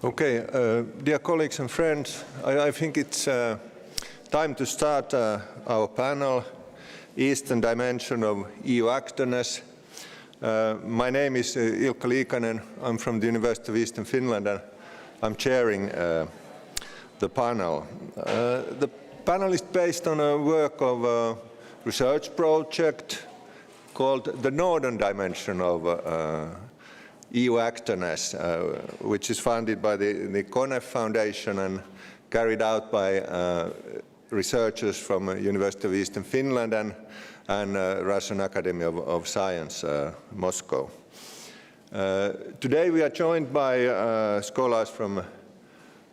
Okay, dear colleagues and friends, I think it's time to start our panel, Eastern Dimension of EU Actorness. My name is Ilkka Liikanen. I'm from the University of Eastern Finland and I'm chairing the panel. The panel is based on a work of a research project called the Northern Dimension of EU Actorness, which is funded by the CONEF Foundation and carried out by researchers from University of Eastern Finland and Russian Academy of Science, Moscow. Today we are joined by scholars from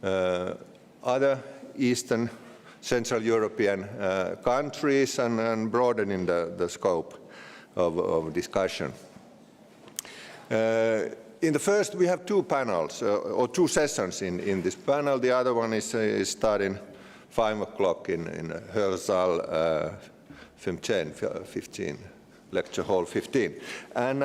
other Eastern Central European countries and broadening the scope of discussion. In the first, we have two panels, or two sessions in this panel. The other one is starting 5 o'clock in Hörsaal 15, lecture hall 15. And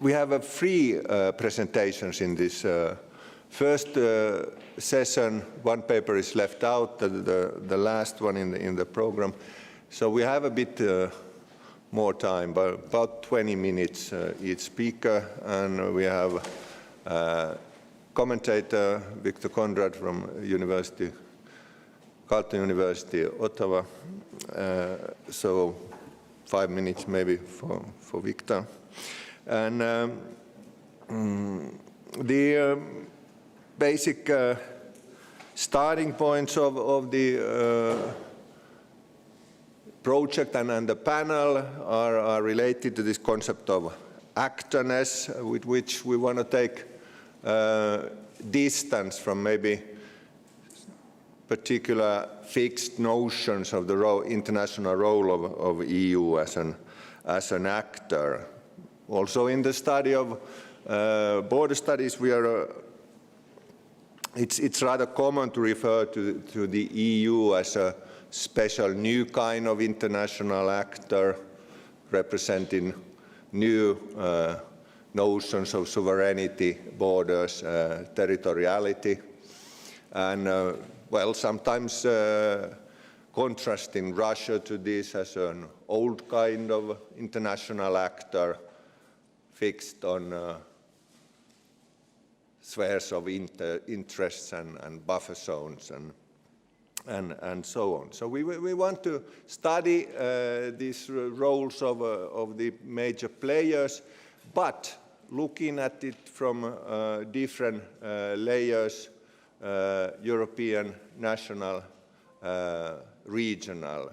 we have three presentations in this first session. One paper is left out, the last one in the program. So we have a bit more time, but about 20 minutes each speaker, and we have commentator Victor Conrad from Carleton University, Ottawa. So 5 minutes maybe for Victor. And the basic starting points of the project and the panel are related to this concept of actorness, with which we want to take distance from maybe particular fixed notions of the international role of EU as an actor. Also in the study of border studies, it's rather common to refer to the EU as a special new kind of international actor representing new notions of sovereignty, borders, territoriality, and well, sometimes contrasting Russia to this as an old kind of international actor fixed on spheres of interests and buffer zones and so on. So we want to study these roles of the major players, but looking at it from different layers, European, national, regional,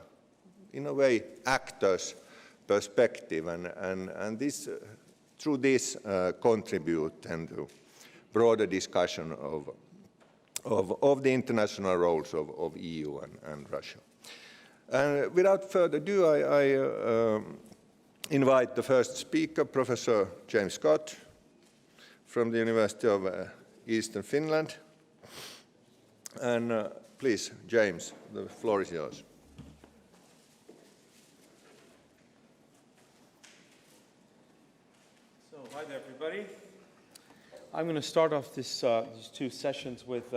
in a way actors' perspective, and this through this contribute and to broader discussion of the international roles of EU and Russia. And without further ado, I invite the first speaker, Professor James Scott from the University of Eastern Finland. And please, James, the floor is yours. So, hi there, everybody. I'm going to start off these two sessions with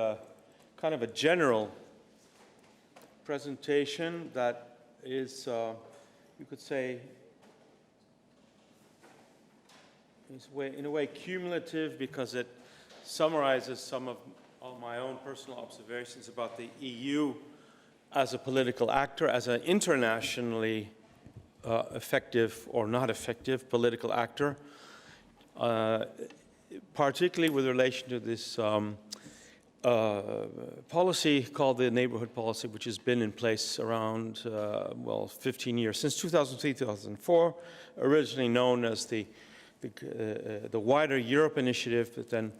kind of a general presentation that is, you could say, in a way cumulative, because it summarizes some of my own personal observations about the EU as a political actor, as an internationally effective or not effective political actor. Particularly with relation to this policy called the neighborhood policy, which has been in place around, 15 years, since 2003-2004, originally known as the Wider Europe Initiative, but then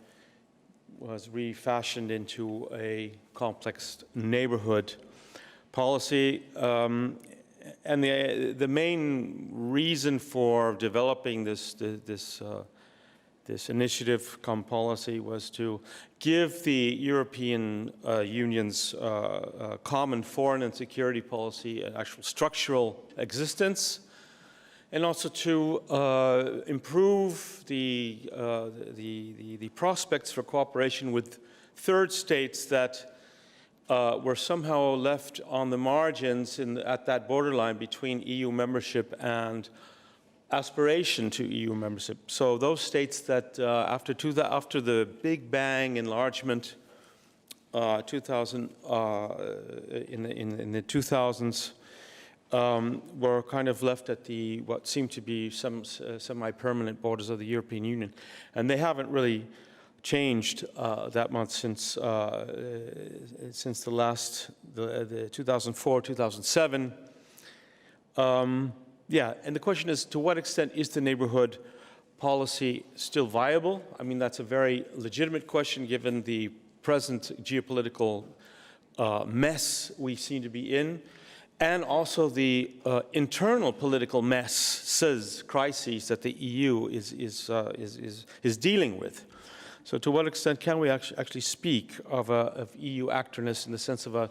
was refashioned into a complex neighborhood policy. And the main reason for developing this initiative cum policy was to give the European Union's common foreign and security policy an actual structural existence, and also to improve the prospects for cooperation with third states that were somehow left on the margins at that borderline between EU membership and aspiration to EU membership. So those states that after the Big Bang enlargement, in the 2000s, were kind of left at what seemed to be some semi-permanent borders of the European Union, and they haven't really changed that much since the 2004, 2007. Yeah, and the question is, to what extent is the neighborhood policy still viable? I mean, that's a very legitimate question given the present geopolitical mess we seem to be in, and also the internal political messes, crises that the EU is dealing with. So to what extent can we actually speak of EU actorness in the sense of an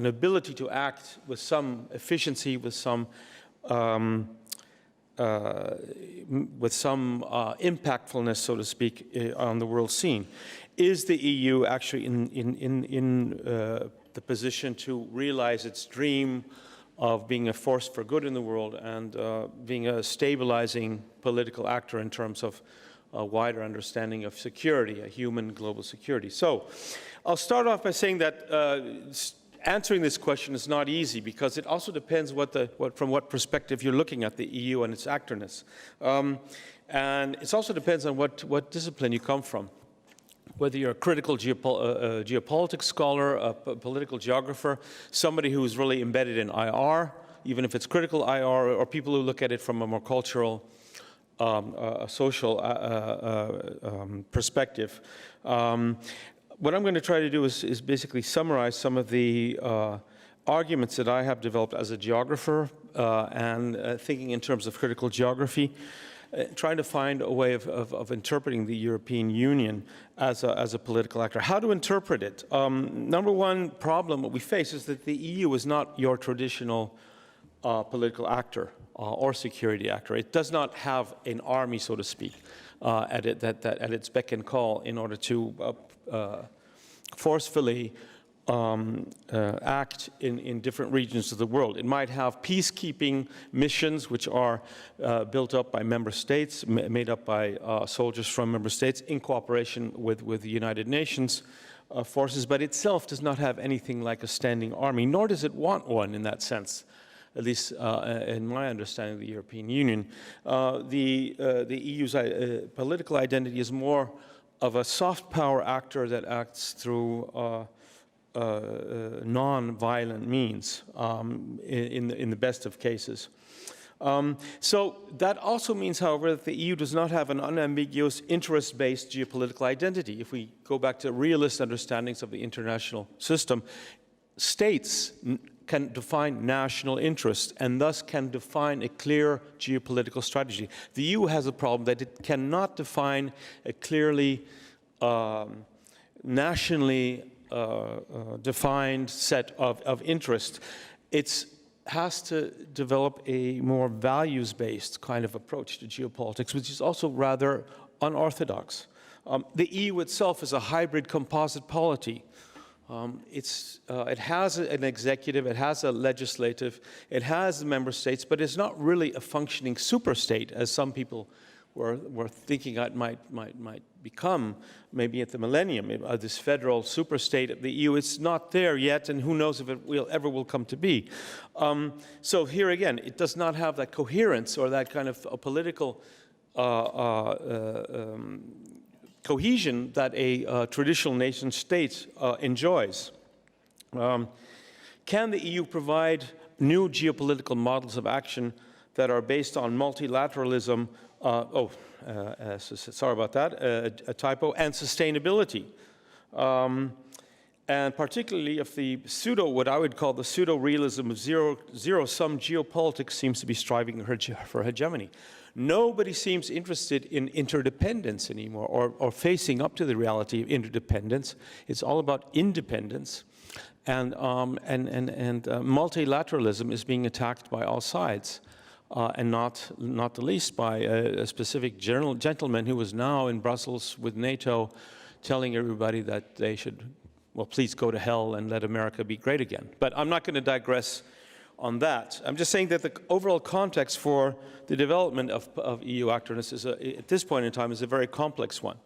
ability to act with some efficiency, with some impactfulness, so to speak, on the world scene? Is the EU actually in the position to realize its dream of being a force for good in the world and being a stabilizing political actor in terms of a wider understanding of security, a human global security? So I'll start off by saying that answering this question is not easy, because it also depends from what perspective you're looking at the EU and its actorness. And it also depends on what discipline you come from. Whether you're a critical geopolitics scholar, a political geographer, somebody who's really embedded in IR, even if it's critical IR, or people who look at it from a more cultural, social perspective. What I'm going to try to do is basically summarize some of the arguments that I have developed as a geographer and thinking in terms of critical geography, trying to find a way of interpreting the European Union as a political actor. How to interpret it? Number one problem that we face is that the EU is not your traditional political actor or security actor. It does not have an army, so to speak, at its beck and call in order to forcefully act in different regions of the world. It might have peacekeeping missions, which are built up by member states, made up by soldiers from member states in cooperation with the United Nations forces, but itself does not have anything like a standing army, nor does it want one in that sense, at least in my understanding of the European Union. The EU's political identity is more of a soft power actor that acts through non-violent means in the best of cases. So that also means, however, that the EU does not have an unambiguous interest-based geopolitical identity. If we go back to realist understandings of the international system, states can define national interests and thus can define a clear geopolitical strategy. The EU has a problem that it cannot define a clearly nationally defined set of interests. It has to develop a more values-based kind of approach to geopolitics, which is also rather unorthodox. The EU itself is a hybrid composite polity. It has an executive, it has a legislative, it has the member states, but it's not really a functioning superstate, as some people were thinking it might become, maybe at the millennium, this federal superstate of the EU. It's not there yet, and who knows if it ever will come to be. So here again, it does not have that coherence or that kind of a political cohesion that a traditional nation state enjoys. Can the EU provide new geopolitical models of action that are based on multilateralism, sorry about that, a typo, and sustainability? And particularly if the what I would call the pseudo-realism of zero-sum geopolitics seems to be striving for hegemony. Nobody seems interested in interdependence anymore or facing up to the reality of interdependence. It's all about independence. multilateralism is being attacked by all sides, and not the least by a specific gentleman who is now in Brussels with NATO telling everybody that they should, well, please go to hell and let America be great again. But I'm not going to digress on that. I'm just saying that the overall context for the development of EU activeness is at this point in time is a very complex one.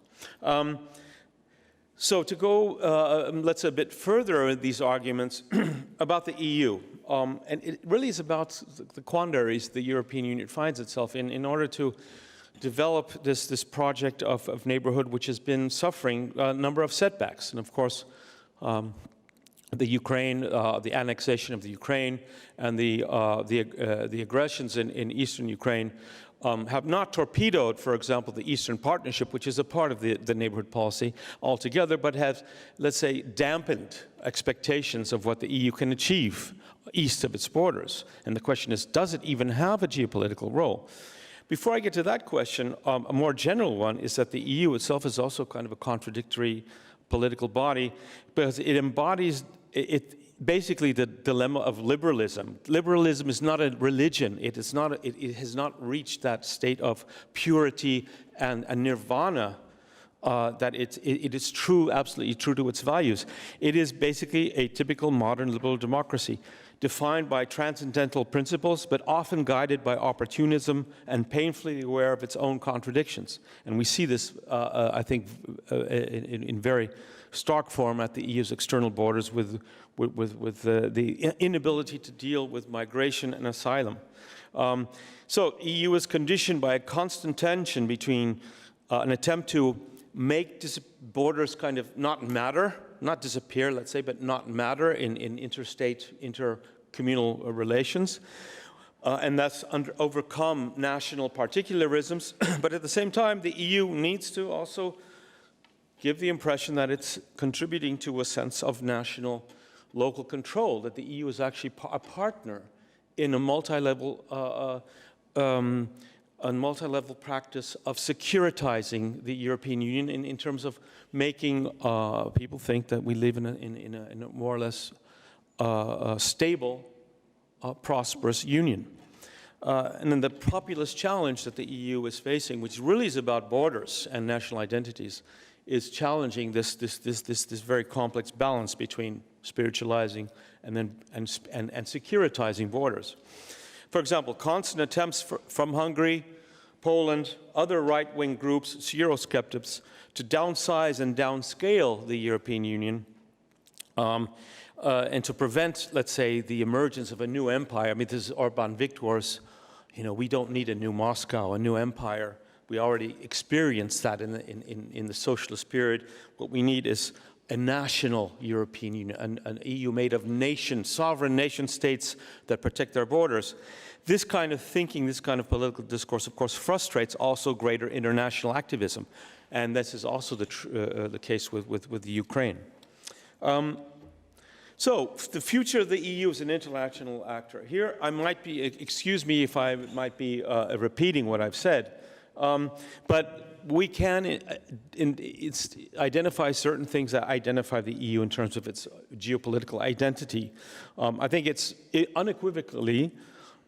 So to go, let's a bit further in these arguments about the EU, and it really is about the quandaries the European Union finds itself in order to develop this project of neighborhood, which has been suffering a number of setbacks. And of course, the Ukraine, the annexation of the Ukraine, and the aggressions in eastern Ukraine have not torpedoed, for example, the Eastern Partnership, which is a part of the neighborhood policy altogether, but have, let's say, dampened expectations of what the EU can achieve east of its borders. And the question is, does it even have a geopolitical role? Before I get to that question, a more general one is that the EU itself is also kind of a contradictory political body, because it embodies basically the dilemma of liberalism. Liberalism is not a religion. It has not reached that state of purity and nirvana that it is true, absolutely true to its values. It is basically a typical modern liberal democracy, defined by transcendental principles, but often guided by opportunism and painfully aware of its own contradictions. And we see this, I think, in very stark form at the EU's external borders with the inability to deal with migration and asylum. So EU is conditioned by a constant tension between an attempt to make borders kind of not matter, not disappear, let's say, but not matter in interstate, intercommunal relations, and thus overcome national particularisms. But at the same time, the EU needs to also give the impression that it's contributing to a sense of national local control, that the EU is actually a partner in a multi-level practice of securitizing the European Union in terms of making people think that we live in a more or less stable, prosperous union. And then the populist challenge that the EU is facing, which really is about borders and national identities, is challenging this very complex balance between spiritualizing and securitizing borders. For example, constant attempts from Hungary, Poland, other right-wing groups, Eurosceptics, to downsize and downscale the European Union and to prevent, let's say, the emergence of a new empire. I mean, this is Orban Viktor's, we don't need a new Moscow, a new empire. We already experienced that in the socialist period. What we need is a national European Union, an EU made of sovereign nation states that protect their borders. This kind of thinking, this kind of political discourse, of course, frustrates also greater international activism. And this is also the case with the Ukraine. So the future of the EU as an international actor. Here I might be, excuse me if I might be repeating what I've said, but we can identify certain things that identify the EU in terms of its geopolitical identity. I think it's unequivocally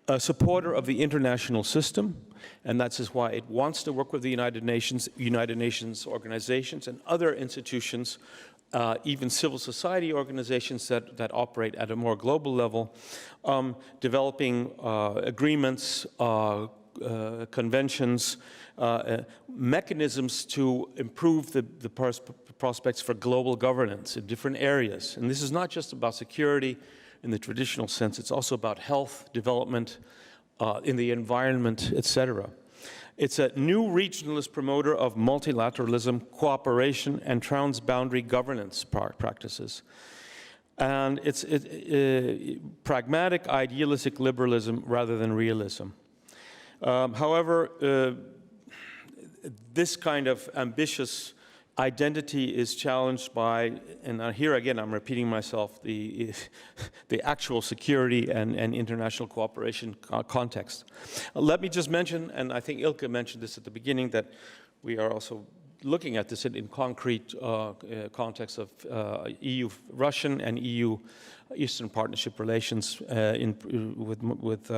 a supporter of the international system, and that's just why it wants to work with the United Nations organizations and other institutions, even civil society organizations that operate at a more global level, developing agreements, conventions, mechanisms to improve the prospects for global governance in different areas. And this is not just about security in the traditional sense, it's also about health, development, in the environment, etc. It's a new regionalist promoter of multilateralism, cooperation, and transboundary governance practices. And it's pragmatic, idealistic liberalism rather than realism. However, this kind of ambitious identity is challenged by, and here again I'm repeating myself, the actual security and international cooperation context. Let me just mention, and I think Ilke mentioned this at the beginning, that we are also looking at this in concrete context of EU-Russian and EU-Eastern Partnership relations with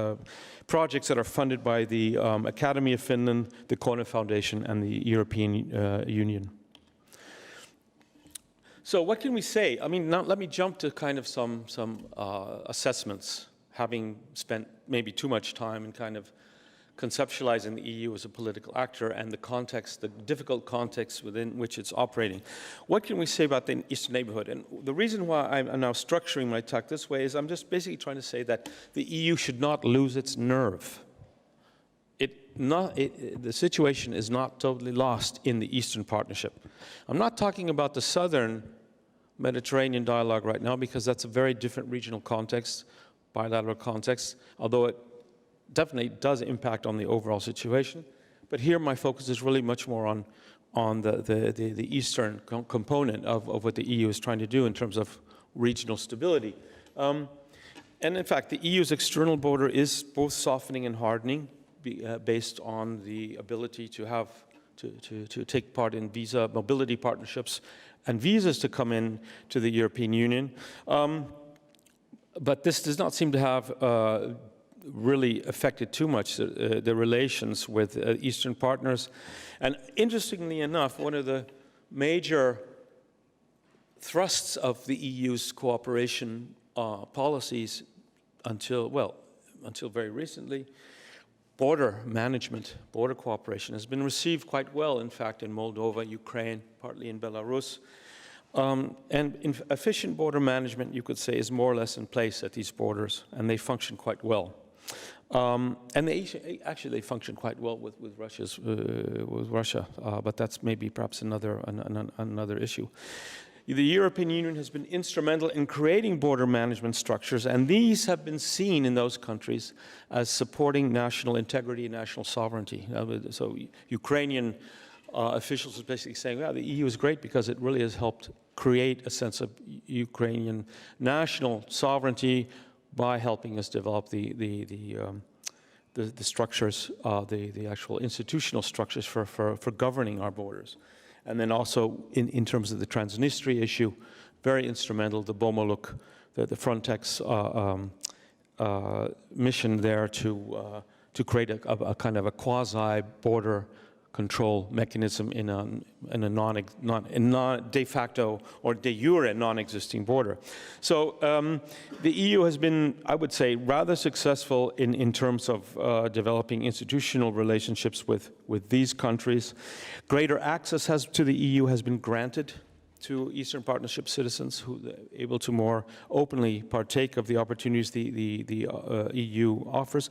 projects that are funded by the Academy of Finland, the Kone Foundation, and the European Union. So what can we say? I mean, now let me jump to kind of some assessments, having spent maybe too much time in kind of conceptualizing the EU as a political actor and the context, the difficult context within which it's operating. What can we say about the Eastern neighborhood? And the reason why I'm now structuring my talk this way is I'm just basically trying to say that the EU should not lose its nerve. The situation is not totally lost in the Eastern Partnership. I'm not talking about the Southern Mediterranean dialogue right now because that's a very different regional context, bilateral context, although it definitely does impact on the overall situation. But here my focus is really much more on the Eastern component of what the EU is trying to do in terms of regional stability. And in fact, the EU's external border is both softening and hardening based on the ability to have to take part in visa mobility partnerships and visas to come in to the European Union. But this does not seem to have really affected too much the relations with Eastern partners. And interestingly enough, one of the major thrusts of the EU's cooperation policies until very recently, border management, border cooperation has been received quite well, in fact, in Moldova, Ukraine, partly in Belarus. And efficient border management, you could say, is more or less in place at these borders, and they function quite well. And they function quite well with Russia, but that's maybe perhaps another issue. The European Union has been instrumental in creating border management structures, and these have been seen in those countries as supporting national integrity and national sovereignty. So Ukrainian officials are basically saying, well, the EU is great because it really has helped create a sense of Ukrainian national sovereignty by helping us develop the structures, the actual institutional structures for governing our borders. And then also in terms of the Transnistria issue, very instrumental, the Bomoluk, the Frontex mission there to create a kind of a quasi-border control mechanism in a de facto or de jure non-existing border. So the EU has been, I would say, rather successful in terms of developing institutional relationships with these countries. Greater access to the EU has been granted to Eastern Partnership citizens who are able to more openly partake of the opportunities the EU offers.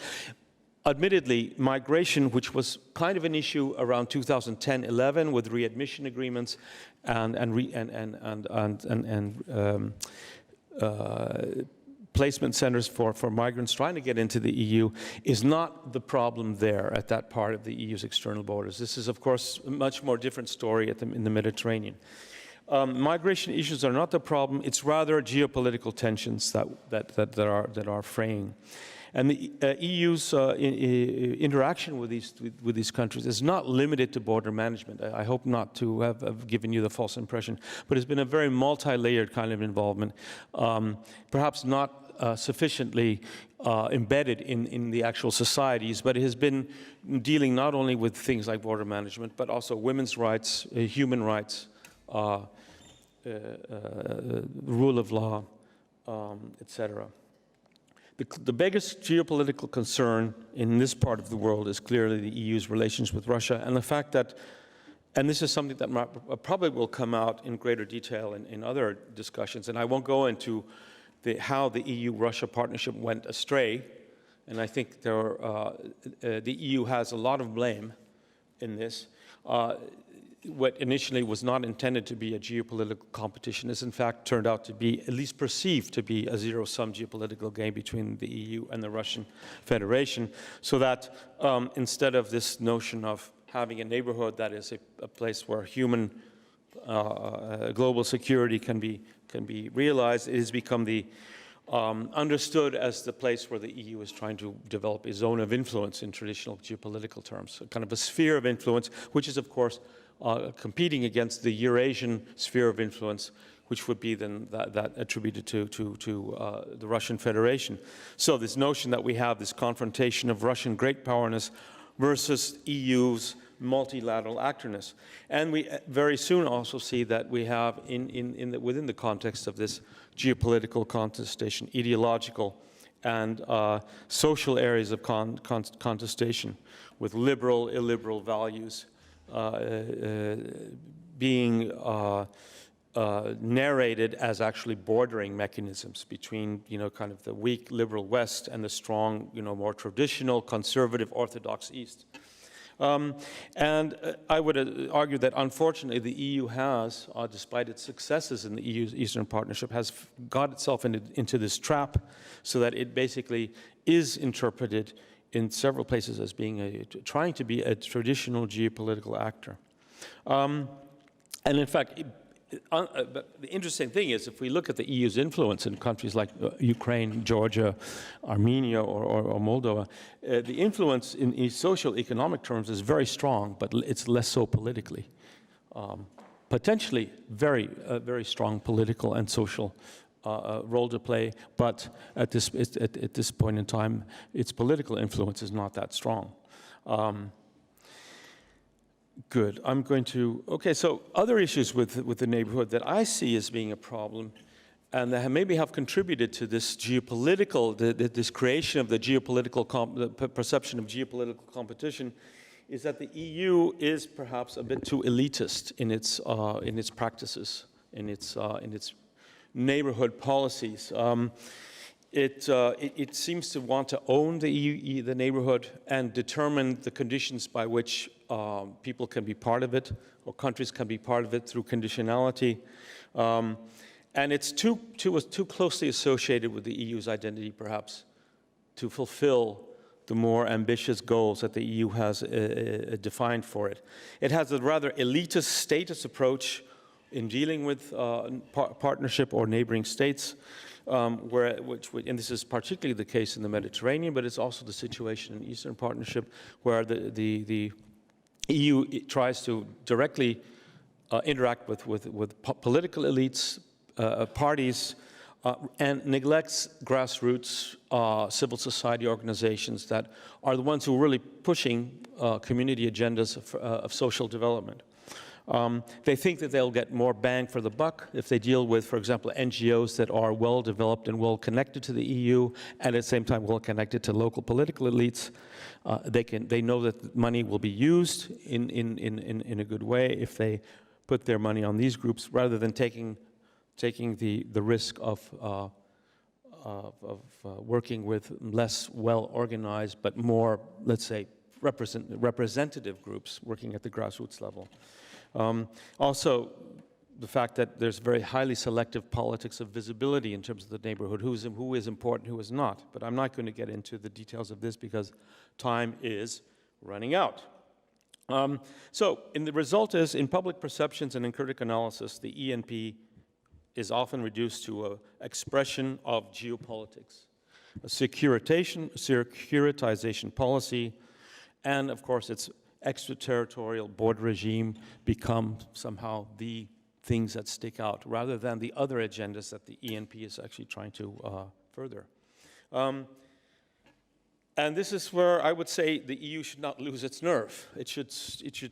Admittedly, migration, which was kind of an issue around 2010-11 with readmission agreements and placement centers for migrants trying to get into the EU, is not the problem there at that part of the EU's external borders. This is, of course, a much more different story in the Mediterranean. Migration issues are not the problem. It's rather geopolitical tensions that are fraying. And the EU's interaction with these countries is not limited to border management. I hope not to have given you the false impression, but it's been a very multi-layered kind of involvement, perhaps not sufficiently embedded in the actual societies, but it has been dealing not only with things like border management, but also women's rights, human rights, rule of law, etc. The biggest geopolitical concern in this part of the world is clearly the EU's relations with Russia, and the fact that, and this is something that probably will come out in greater detail in other discussions, and I won't go into how the EU-Russia partnership went astray, and I think the EU has a lot of blame in this. What initially was not intended to be a geopolitical competition is in fact turned out to be, at least perceived to be, a zero-sum geopolitical game between the EU and the Russian Federation, so that instead of this notion of having a neighborhood that is a place where human global security can be realized, it has become understood as the place where the EU is trying to develop a zone of influence in traditional geopolitical terms, a kind of a sphere of influence, which is, of course, competing against the Eurasian sphere of influence, which would be then that attributed to the Russian Federation. So this notion that we have this confrontation of Russian great powerness versus EU's multilateral actorness. And we very soon also see that we have within the context of this geopolitical contestation, ideological and social areas of contestation with liberal, illiberal values being narrated as actually bordering mechanisms between, kind of the weak liberal West and the strong, more traditional conservative Orthodox East. And I would argue that unfortunately the EU has, despite its successes in the EU's Eastern Partnership, has got itself into this trap so that it basically is interpreted in several places as being trying to be a traditional geopolitical actor. And in fact, but the interesting thing is, if we look at the EU's influence in countries like Ukraine, Georgia, Armenia, or Moldova, the influence in social economic terms is very strong, but it's less so politically. Potentially very strong political and social role to play, but at this point in time, its political influence is not that strong. Good. I'm going to, okay, so other issues with the neighborhood that I see as being a problem and that maybe have contributed to this geopolitical, this creation of the geopolitical perception of geopolitical competition is that the EU is perhaps a bit too elitist in its practices, in its neighborhood policies. It seems to want to own the neighborhood and determine the conditions by which people can be part of it, or countries can be part of it through conditionality. And it's too closely associated with the EU's identity, perhaps, to fulfill the more ambitious goals that the EU has defined for it. It has a rather elitist status approach in dealing with partnership or neighboring states, and this is particularly the case in the Mediterranean, but it's also the situation in Eastern Partnership, where the EU tries to directly interact with political elites, parties, and neglects grassroots civil society organizations that are the ones who are really pushing community agendas of social development. They think that they'll get more bang for the buck if they deal with, for example, NGOs that are well developed and well connected to the EU, and at the same time well connected to local political elites. They know that money will be used in a good way if they put their money on these groups, rather than taking the risk of working with less well organized but more, let's say, representative groups working at the grassroots level. Also, the fact that there's very highly selective politics of visibility in terms of the neighborhood, who is important, who is not. But I'm not going to get into the details of this because time is running out. So the result is, in public perceptions and in critical analysis, the ENP is often reduced to an expression of geopolitics, a securitization policy, and of course its extraterritorial border regime become somehow the things that stick out, rather than the other agendas that the ENP is actually trying to further. And this is where I would say the EU should not lose its nerve. It should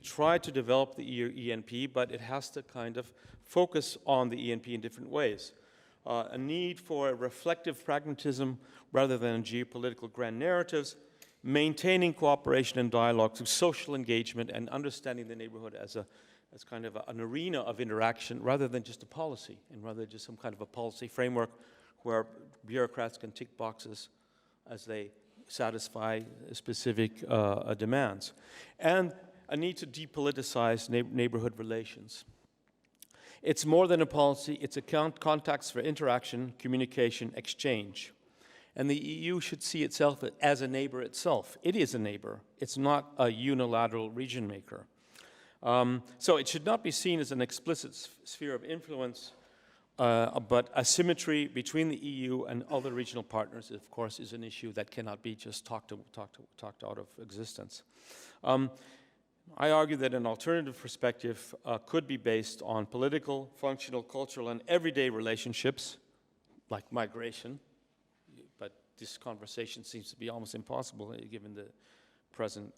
try to develop the ENP, but it has to kind of focus on the ENP in different ways. A need for a reflective pragmatism rather than geopolitical grand narratives, maintaining cooperation and dialogue through social engagement and understanding the neighborhood as kind of an arena of interaction rather than just a policy, and rather just some kind of a policy framework where bureaucrats can tick boxes as they satisfy specific demands. And a need to depoliticize neighborhood relations. It's more than a policy, it's a context for interaction, communication, exchange. And the EU should see itself as a neighbor itself. It is a neighbor. It's not a unilateral region maker. So it should not be seen as an explicit sphere of influence, but asymmetry between the EU and other regional partners, of course, is an issue that cannot be just talked out of existence. I argue that an alternative perspective could be based on political, functional, cultural, and everyday relationships, like migration, but this conversation seems to be almost impossible given the present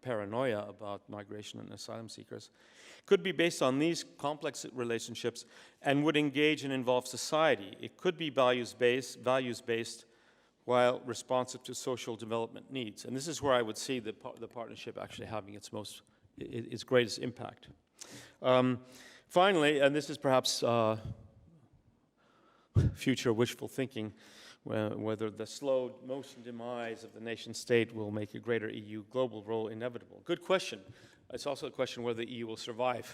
paranoia about migration and asylum seekers, could be based on these complex relationships and would engage and involve society. It could be values-based while responsive to social development needs. And this is where I would see the partnership actually having its greatest impact. Finally, and this is perhaps future wishful thinking, whether the slow motion demise of the nation state will make a greater EU global role inevitable. Good question. It's also a question whether the EU will survive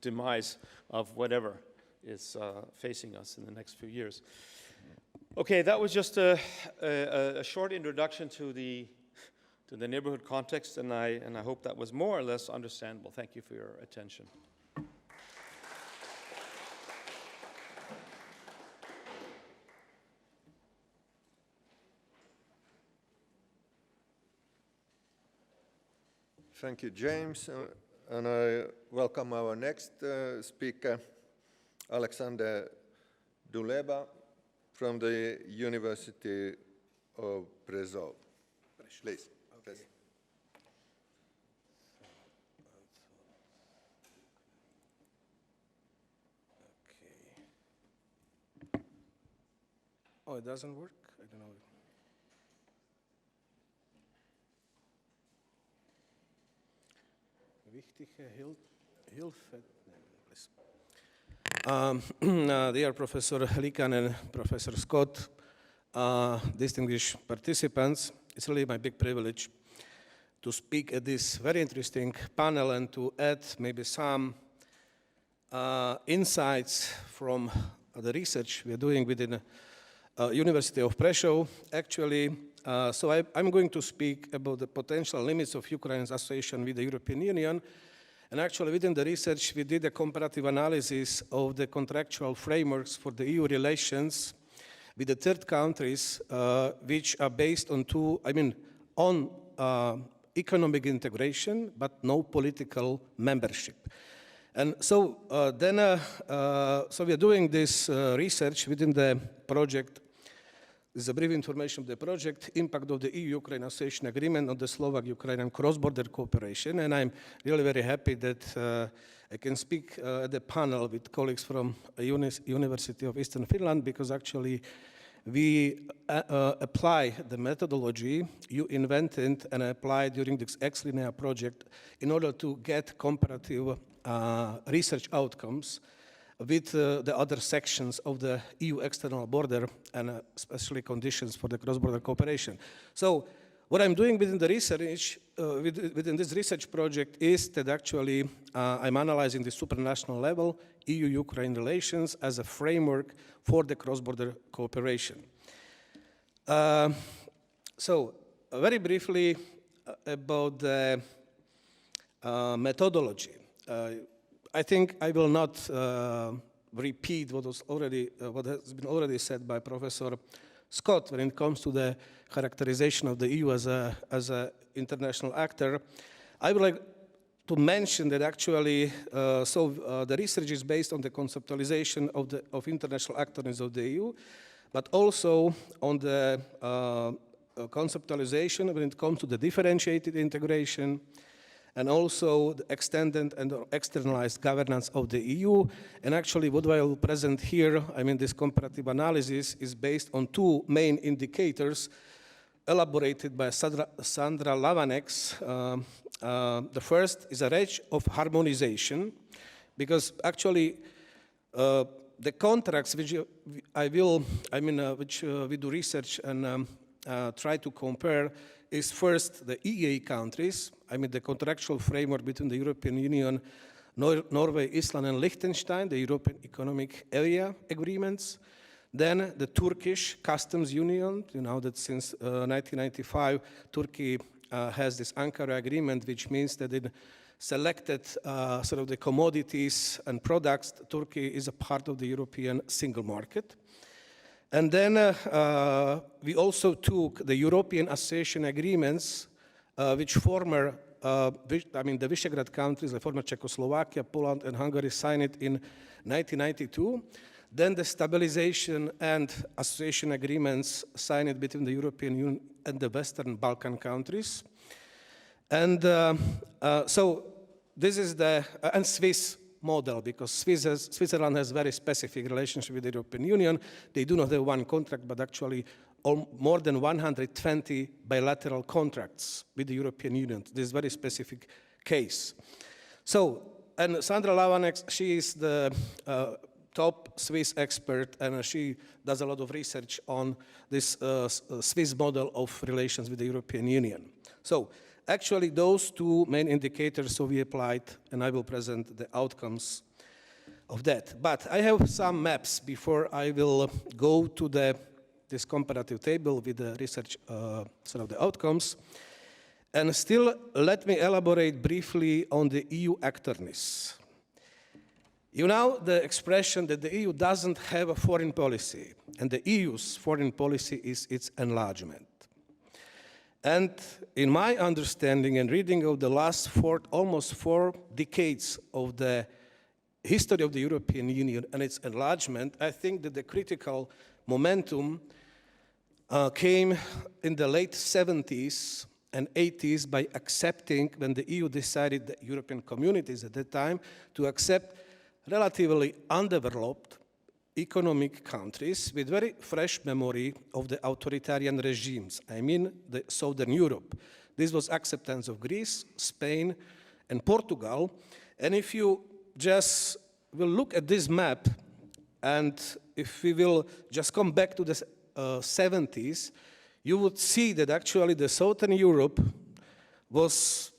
demise of whatever is facing us in the next few years. Okay, that was just a short introduction to the neighborhood context, and I hope that was more or less understandable. Thank you for your attention. Thank you, James. And I welcome our next speaker, Alexander Duleba from the University of Brezov. Please. Okay. Okay. Oh, it doesn't work? I don't know. Wichtige Hilfe. Dear Professor Likan and Professor Scott, distinguished participants, it's really my big privilege to speak at this very interesting panel and to add maybe some insights from the research we are doing within University of Prešov. Actually, so I'm going to speak about the potential limits of Ukraine's association with the European Union. And actually, within the research, we did a comparative analysis of the contractual frameworks for the EU relations with the third countries, which are based on economic integration, but no political membership. And so so we are doing this research within the project. This is a brief information of the project, impact of the EU-Ukraine Association Agreement on the Slovak-Ukrainian cross-border cooperation. And I'm really very happy that I can speak at the panel with colleagues from University of Eastern Finland, because actually we apply the methodology you invented and applied during this Ex-Linea project in order to get comparative research outcomes with the other sections of the EU external border and especially conditions for the cross-border cooperation. So what I'm doing within the research, within this research project is that actually I'm analyzing the supranational level EU-Ukraine relations as a framework for the cross-border cooperation. So very briefly about the methodology. I think I will not repeat what has been already said by Professor Scott when it comes to the characterization of the EU as an international actor. I would like to mention that actually, the research is based on the conceptualization of international actors of the EU, but also on the conceptualization when it comes to the differentiated integration, and also the extended and externalized governance of the EU. And actually what I will present here, this comparative analysis is based on two main indicators elaborated by Sandra Lavaneks. The first is a range of harmonization, because actually the contracts which we do research and try to compare is first the EEA countries, the contractual framework between the European Union, Norway, Iceland, and Liechtenstein, the European Economic Area agreements. Then the Turkish Customs Union, you know that since 1995, Turkey has this Ankara agreement, which means that in selected sort of the commodities and products, Turkey is a part of the European single market. And then we also took the European Association Agreements, which former the Visegrad countries, the former Czechoslovakia, Poland, and Hungary signed it in 1992. Then the stabilization and association agreements signed between the European Union and the Western Balkan countries. And so this is the and Swiss model, because Switzerland has very specific relationship with the European Union. They do not have one contract, but actually more than 120 bilateral contracts with the European Union. This is a very specific case. So, and Sandra Lavanek, she is the top Swiss expert, and she does a lot of research on this Swiss model of relations with the European Union. So, actually, those two main indicators, so we applied, and I will present the outcomes of that. But I have some maps before I will go to this comparative table with the research, sort of the outcomes. And still, let me elaborate briefly on the EU actorness. You know the expression that the EU doesn't have a foreign policy, and the EU's foreign policy is its enlargement. And in my understanding and reading of the last almost 4 decades of the history of the European Union and its enlargement, I think that the critical momentum came in the late 70s and 80s by accepting, when the EU decided, the European communities at that time, to accept relatively undeveloped economic countries with very fresh memory of the authoritarian regimes, I mean the Southern Europe. This was acceptance of Greece, Spain, and Portugal. And if you just will look at this map, and if we will just come back to the 70s, you would see that actually the Southern Europe was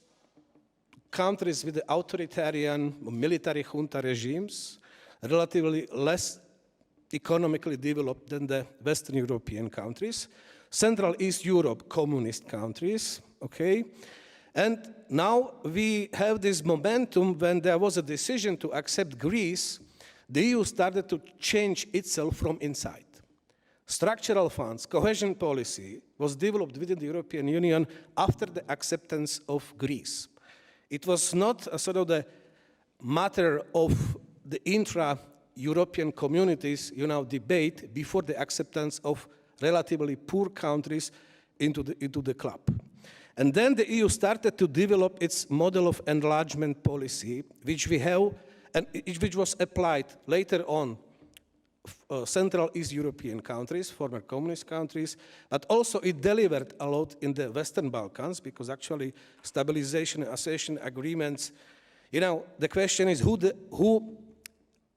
countries with the authoritarian military junta regimes, relatively less economically developed than the Western European countries. Central East Europe, communist countries, okay? And now we have this momentum when there was a decision to accept Greece, the EU started to change itself from inside. Structural funds, cohesion policy was developed within the European Union after the acceptance of Greece. It was not a sort of the matter of the intra-European communities, debate before the acceptance of relatively poor countries into the club. And then the EU started to develop its model of enlargement policy, which we have, and which was applied later on Central East European countries, former communist countries, but also it delivered a lot in the Western Balkans, because actually stabilization and association agreements, the question is who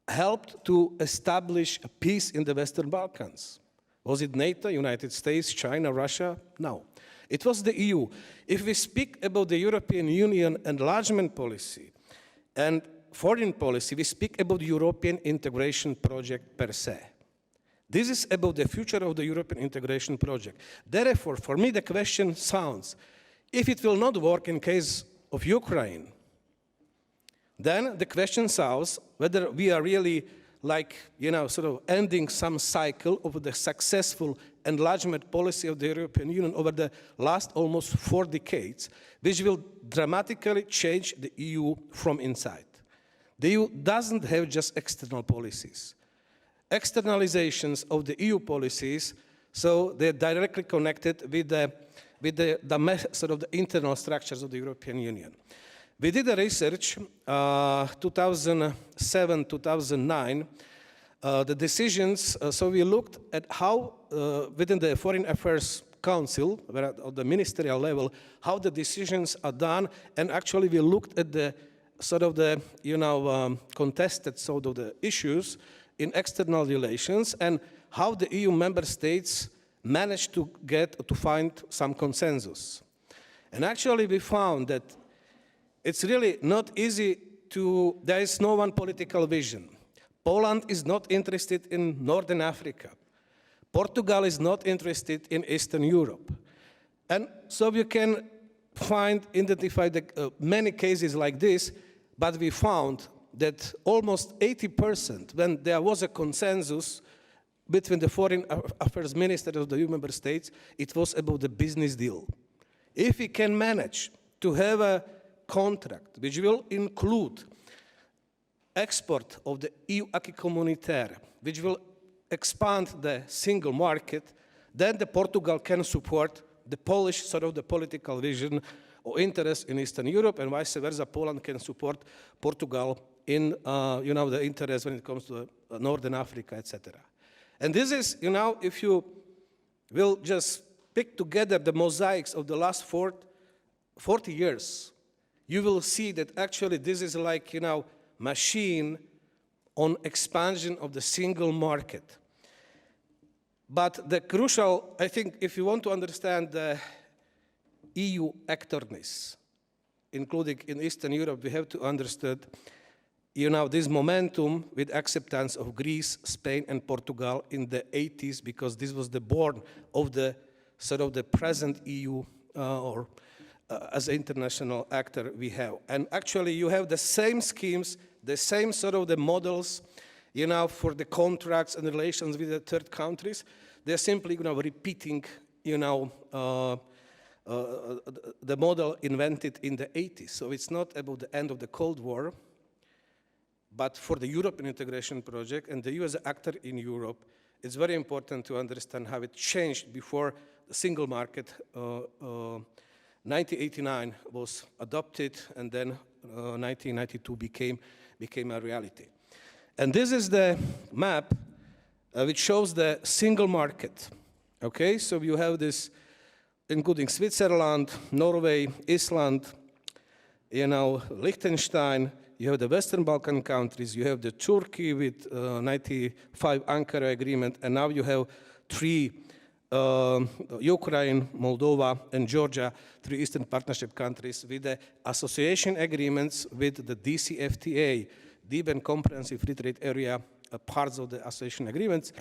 helped to establish a peace in the Western Balkans? Was it NATO, United States, China, Russia? No. It was the EU. If we speak about the European Union enlargement policy and foreign policy, we speak about the European integration project per se. This is about the future of the European integration project. Therefore, for me, the question sounds, if it will not work in case of Ukraine, then the question sounds whether we are really sort of ending some cycle of the successful enlargement policy of the European Union over the last almost 4 decades, which will dramatically change the EU from inside. The EU doesn't have just external policies. Externalizations of the EU policies, so they're directly connected with the sort of the internal structures of the European Union. We did a research, 2007, 2009, the decisions, so we looked at how within the Foreign Affairs Council, at the ministerial level, how the decisions are done, and actually we looked at the sort of the, contested sort of the issues in external relations and how the EU member states managed to find some consensus. And actually we found that it's really not easy there is no one political vision. Poland is not interested in Northern Africa. Portugal is not interested in Eastern Europe. And so you can identify many cases like this, but we found that almost 80%, when there was a consensus between the foreign affairs ministers of the EU member states, it was about the business deal. If we can manage to have a contract which will include export of the EU acquis communautaire, which will expand the single market, then Portugal can support the Polish sort of the political vision or interest in Eastern Europe, and vice versa, Poland can support Portugal in the interest when it comes to Northern Africa, etc. And this is, if you will just pick together the mosaics of the last 40 years, you will see that actually this is like, machine on expansion of the single market. But the crucial, I think, if you want to understand the EU actorness, including in Eastern Europe, we have to understand, this momentum with acceptance of Greece, Spain, and Portugal in the 80s, because this was the born of the sort of the present EU as an international actor we have. And actually, you have the same schemes, the same sort of the models, for the contracts and relations with the third countries. They're simply, repeating, the model invented in the 80s. So it's not about the end of the Cold War, but for the European integration project and the EU as an actor in Europe, it's very important to understand how it changed before the single market. 1989 was adopted, and then 1992 became a reality. And this is the map which shows the single market. Okay, so you have this, including Switzerland, Norway, Iceland, Liechtenstein. You have the Western Balkan countries. You have the Turkey with 95 Ankara agreement, and now you have 3. Ukraine, Moldova, and Georgia, 3 Eastern Partnership countries with the association agreements with the DCFTA, Deep and Comprehensive Free Trade Area, parts of the association agreements.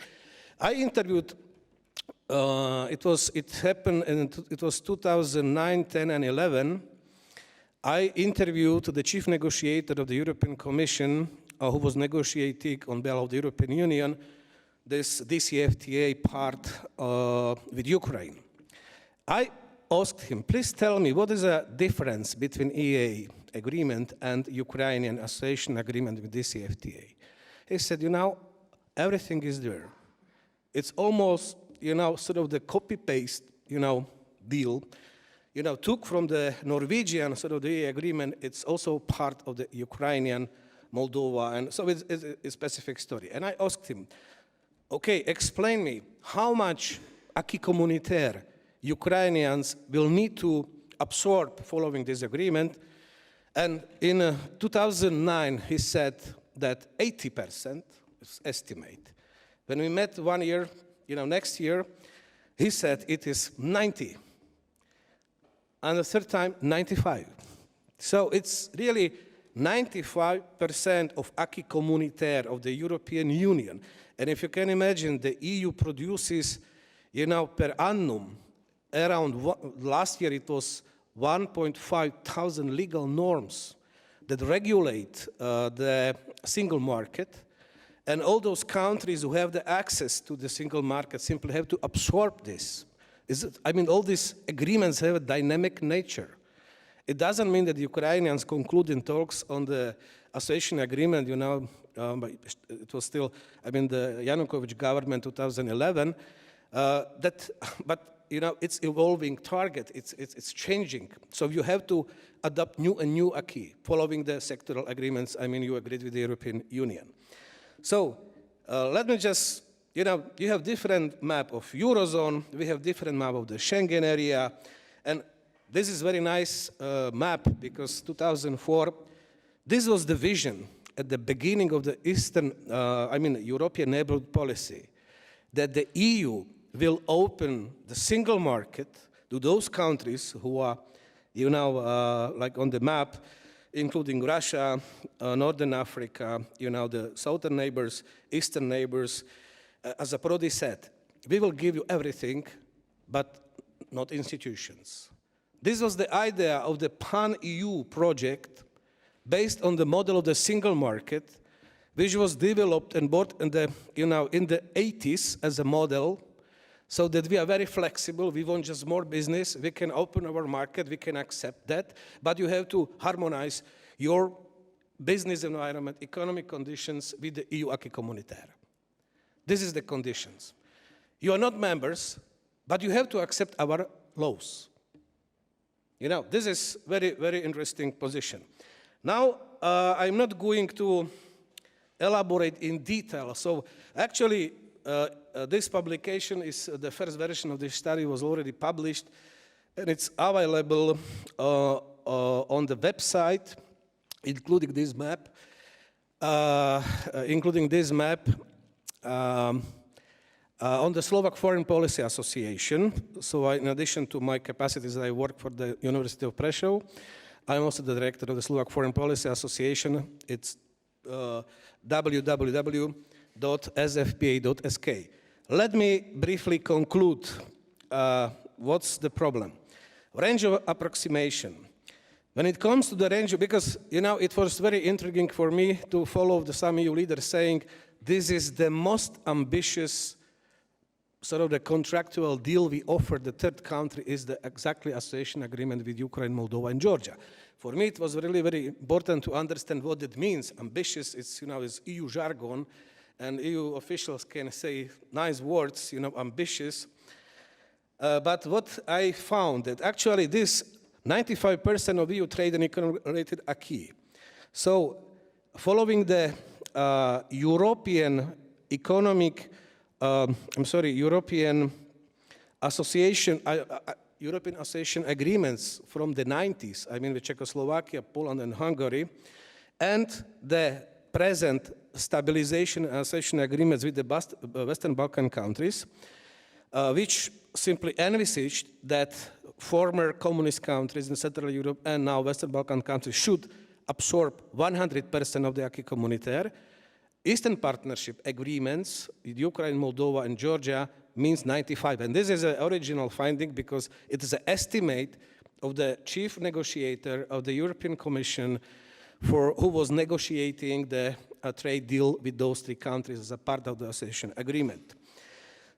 I interviewed, it happened, it was 2009, 10, and 11. I interviewed the chief negotiator of the European Commission, who was negotiating on behalf of the European Union, this DCFTA part with Ukraine. I asked him, please tell me, what is the difference between EA agreement and Ukrainian association agreement with DCFTA? He said, everything is there. It's almost, sort of the copy-paste, deal. Took from the Norwegian sort of the EA agreement, it's also part of the Ukrainian, Moldova, and so it's a specific story. And I asked him, okay, explain me how much acquis communautaire Ukrainians will need to absorb following this agreement. And in 2009, he said that 80% is estimate. When we met 1 year, next year, he said it is 90. And the third time, 95. So it's really 95% of acquis communautaire of the European Union. And if you can imagine, the EU produces, per annum, last year it was 1,500 legal norms that regulate the single market. And all those countries who have the access to the single market simply have to absorb this. All these agreements have a dynamic nature. It doesn't mean that the Ukrainians concluding talks on the association agreement, it was still, the Yanukovych government 2011, but it's evolving target, it's changing. So you have to adopt new acquis following the sectoral agreements, you agreed with the European Union. So let me just, you have different map of Eurozone, we have different map of the Schengen area, and this is very nice map because 2004, this was the vision at the beginning of the European neighborhood policy, that the EU will open the single market to those countries who are, like on the map, including Russia, Northern Africa, the southern neighbors, eastern neighbors. As Prodi said, we will give you everything, but not institutions. This was the idea of the Pan-EU project based on the model of the single market, which was developed and brought in the, in the 80s as a model. so that we are very flexible. We want just more business. We can open our market. We can accept that. But you have to harmonize your business environment, economic conditions with the EU acquis communautaire. This is the conditions. You are not members, but you have to accept our laws. You know, this is very, very interesting position. Now, I'm not going to elaborate in detail. So actually, this publication is the first version of this study was already published, and it's available on the website, including this map. On the Slovak Foreign Policy Association. So in addition to my capacities, I work for the University of Prešov. I'm also the director of the Slovak Foreign Policy Association. It's www.sfpa.sk. Let me briefly conclude what's the problem. Range of approximation. When it comes to the range, because you know, it was very intriguing for me to follow some EU leaders saying this is the most ambitious sort of the contractual deal we offer the third country is the exactly association agreement with Ukraine, Moldova, and Georgia. For me, it was really very important to understand what it means. Ambitious, it's, you know, is EU jargon, and EU officials can say nice words, you know, ambitious. But what I found that actually this 95% of EU trade and economic-related acquis. So Following the European Association agreements from the 90s, I mean with Czechoslovakia, Poland, and Hungary, and the present stabilization and association agreements with the Western Balkan countries, which simply envisaged that former communist countries in Central Europe and now Western Balkan countries should absorb 100% of the acquis communautaire. Eastern Partnership agreements with Ukraine, Moldova, and Georgia means 95. And this is an original finding because it is an estimate of the chief negotiator of the European Commission who was negotiating the trade deal with those three countries as a part of the association agreement.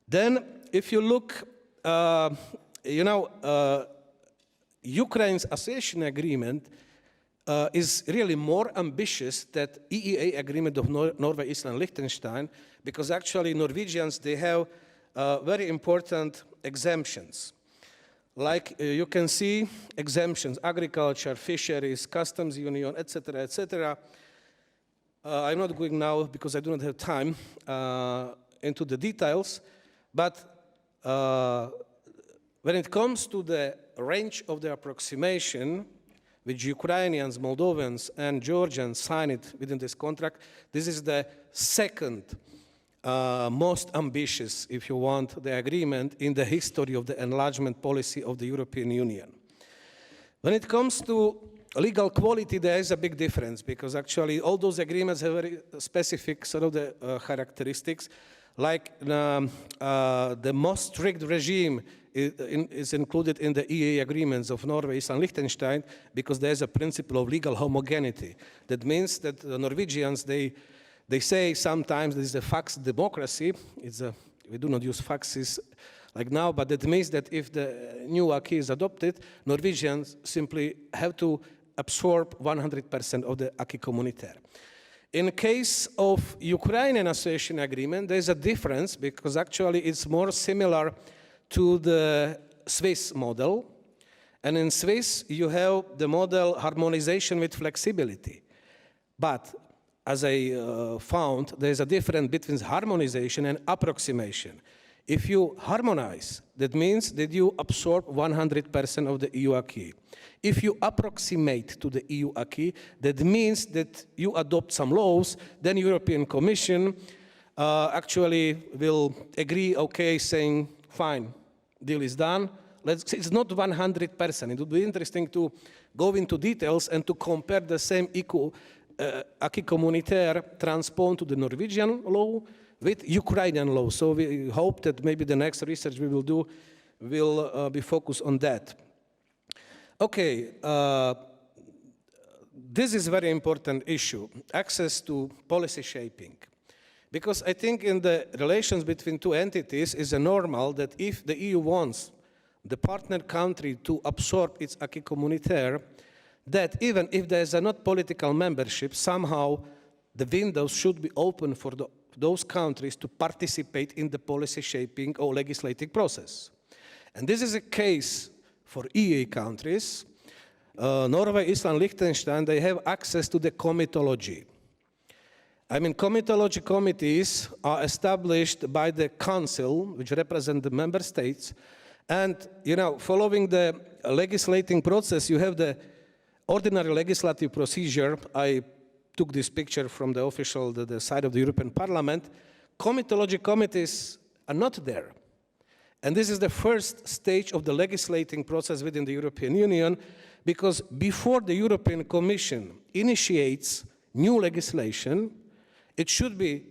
Then, if you look, Ukraine's association agreement is really more ambitious than EEA agreement of Norway, Iceland, Liechtenstein, because actually Norwegians, they have very important exemptions. Like you can see exemptions, agriculture, fisheries, customs union, etc., etc. I'm not going now because I do not have time into the details, but when it comes to the range of the approximation, which Ukrainians, Moldovans, and Georgians signed it within this contract, this is the second most ambitious, if you want, the agreement in the history of the enlargement policy of the European Union. When it comes to legal quality, there is a big difference because actually all those agreements have very specific sort of the characteristics, like the most strict regime is included in the EEA agreements of Norway, Iceland, and Liechtenstein because there's a principle of legal homogeneity. That means that the Norwegians, they say sometimes this is a fax democracy. We do not use faxes like now, but that means that if the new acquis is adopted, Norwegians simply have to absorb 100% of the acquis communautaire. In case of Ukrainian association agreement, there's a difference because actually it's more similar to the Swiss model. And in Swiss, you have the model harmonization with flexibility. But as I found, there's a difference between harmonization and approximation. If you harmonize, that means that you absorb 100% of the EU acquis. If you approximate to the EU acquis, that means that you adopt some laws, then European Commission actually will agree, okay, saying, fine, deal is done. It's not 100%. It would be interesting to go into details and to compare the same acquis communautaire transposed to the Norwegian law with Ukrainian law. So we hope that maybe the next research we will do will be focused on that. Okay, this is a very important issue, access to policy shaping. Because I think in the relations between two entities is a normal that if the EU wants the partner country to absorb its acquis communautaire, that even if there is a not political membership, somehow the windows should be open for those countries to participate in the policy shaping or legislating process. And this is a case for EEA countries. Norway, Iceland, Liechtenstein, they have access to the comitology. I mean, comitology committees are established by the council, which represent the member states. And, you know, following the legislating process, you have the ordinary legislative procedure. I took this picture from the official, the side of the European Parliament. Comitology committees are not there. And this is the first stage of the legislating process within the European Union, because before the European Commission initiates new legislation, it should be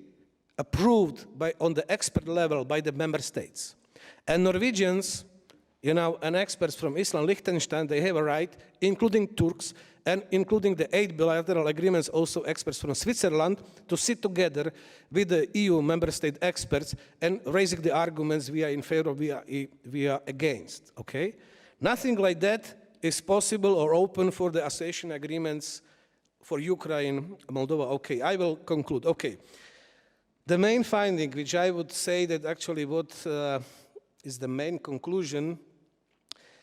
approved on the expert level by the member states. And Norwegians, you know, and experts from Iceland, Liechtenstein, they have a right, including Turks, and including the 8 bilateral agreements, also experts from Switzerland, to sit together with the EU member state experts and raising the arguments we are in favor, we are against, okay? Nothing like that is possible or open for the association agreements for Ukraine, Moldova. Okay, I will conclude. Okay, the main finding, which I would say that actually what is the main conclusion,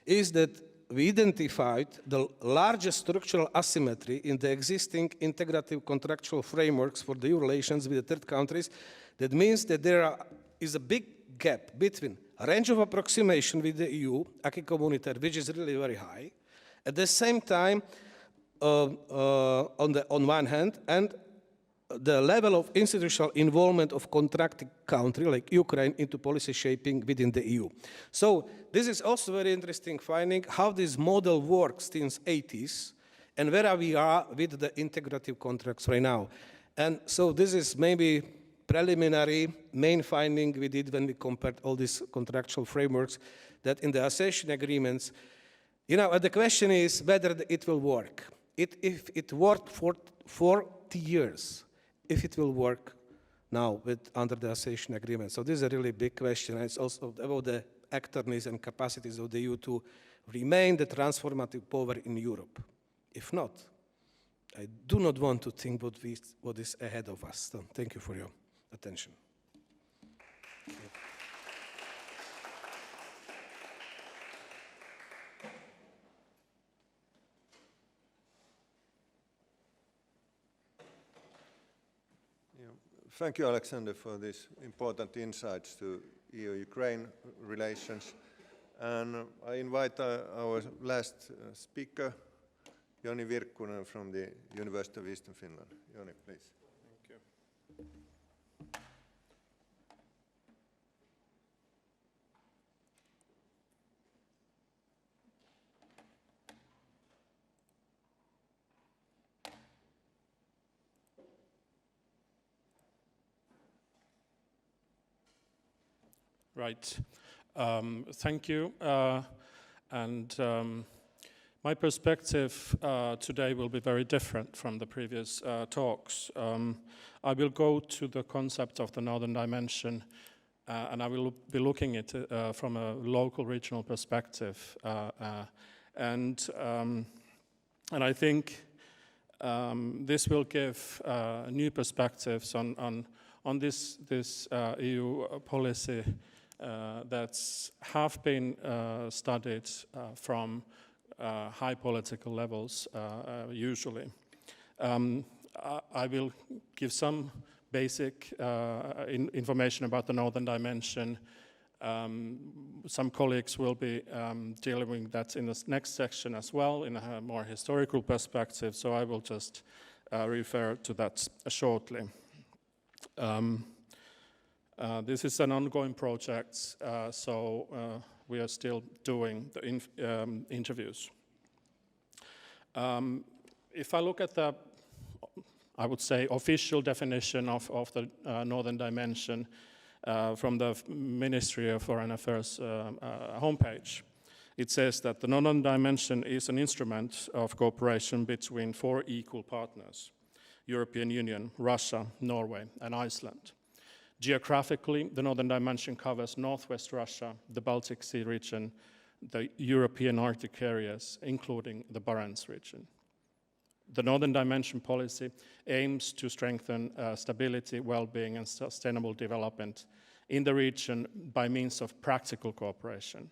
is that we identified the largest structural asymmetry in the existing integrative contractual frameworks for the EU relations with the third countries. That means that there is a big gap between a range of approximation with the EU, acquis communautaire, which is really very high, at the same time, on one hand, and the level of institutional involvement of contracting country like Ukraine into policy shaping within the EU. So this is also very interesting finding how this model works since 80s and where we are with the integrative contracts right now. And so this is maybe preliminary main finding we did when we compared all these contractual frameworks, that in the association agreements, you know, the question is whether it will work. If it worked for 40 years, if it will work now under the association agreement. So this is a really big question. And it's also about the actorness and capacities of the EU to remain the transformative power in Europe. If not, I do not want to think what is ahead of us. So thank you for your attention. Thank you, Alexander, for these important insights to EU-Ukraine relations. And I invite our last speaker, Joni Virkkunen from the University of Eastern Finland. Joni, please. Thank you. Right. Thank you. My perspective today will be very different from the previous talks. I will go to the concept of the Northern Dimension, and I will be looking at it from a local regional perspective. And I think this will give new perspectives on this EU policy that's have been studied from high political levels, usually. I will give some basic information about the Northern Dimension. Some colleagues will be dealing with that in the next section as well, in a more historical perspective, so I will just refer to that shortly. This is an ongoing project, so we are still doing the interviews. If I look at the, I would say, official definition of the Northern Dimension from the Ministry of Foreign Affairs homepage, it says that the Northern Dimension is an instrument of cooperation between 4 equal partners: European Union, Russia, Norway, and Iceland. Geographically, the Northern Dimension covers northwest Russia, the Baltic Sea region, the European Arctic areas, including the Barents region. The Northern Dimension policy aims to strengthen stability, well-being, and sustainable development in the region by means of practical cooperation.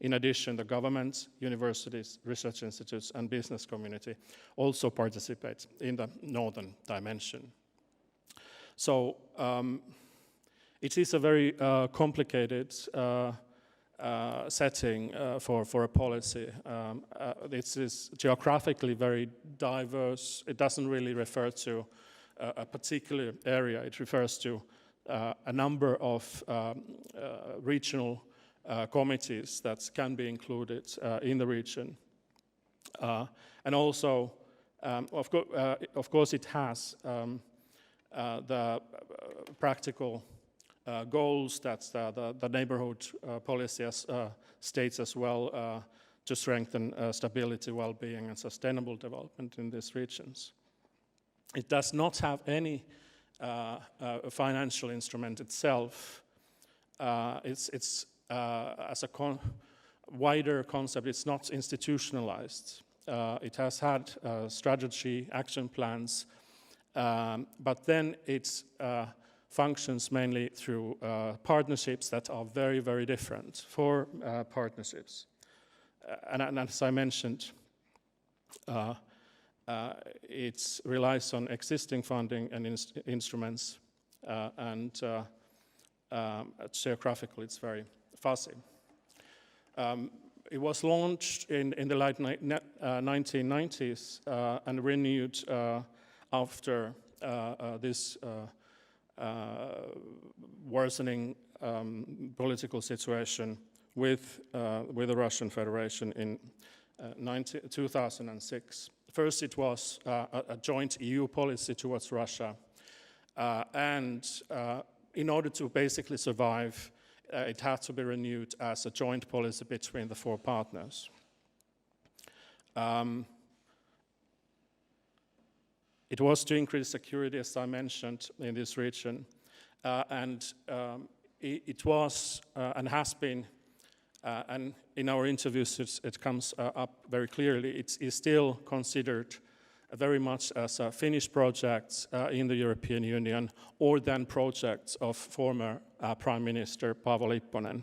In addition, the governments, universities, research institutes, and business community also participate in the Northern Dimension. So it is a very complicated setting for a policy. It is geographically very diverse. It doesn't really refer to a particular area. It refers to a number of regional committees that can be included in the region. And also, of course, it has the practical goals that the neighborhood policy states as well, to strengthen stability, well-being, and sustainable development in these regions. It does not have any financial instrument itself. It's as a wider concept, it's not institutionalized. It has had strategy, action plans, but then it's functions mainly through partnerships that are very, very different for partnerships. And as I mentioned, it relies on existing funding and instruments, and geographically it's very fuzzy. It was launched in the late 1990s and renewed after this worsening political situation with the Russian Federation in 2006. First, it was a joint EU policy towards Russia, and in order to basically survive, it had to be renewed as a joint policy between the four partners. It was to increase security, as I mentioned, in this region, and it was and has been, and in our interviews it comes up very clearly, it is still considered very much as a Finnish project in the European Union, or then projects of former Prime Minister Paavo Lipponen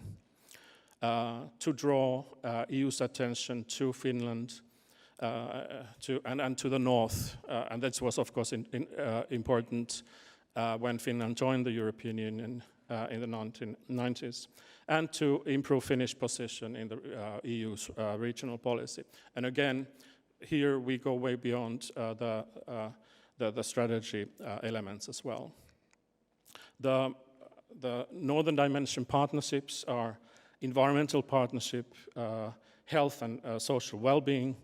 to draw EU's attention to Finland, and to the north, and that was of course important when Finland joined the European Union in the 1990s, and to improve Finnish position in the EU's regional policy. And again, here we go way beyond the strategy elements as well. The Northern Dimension partnerships are environmental partnership, health and social well-being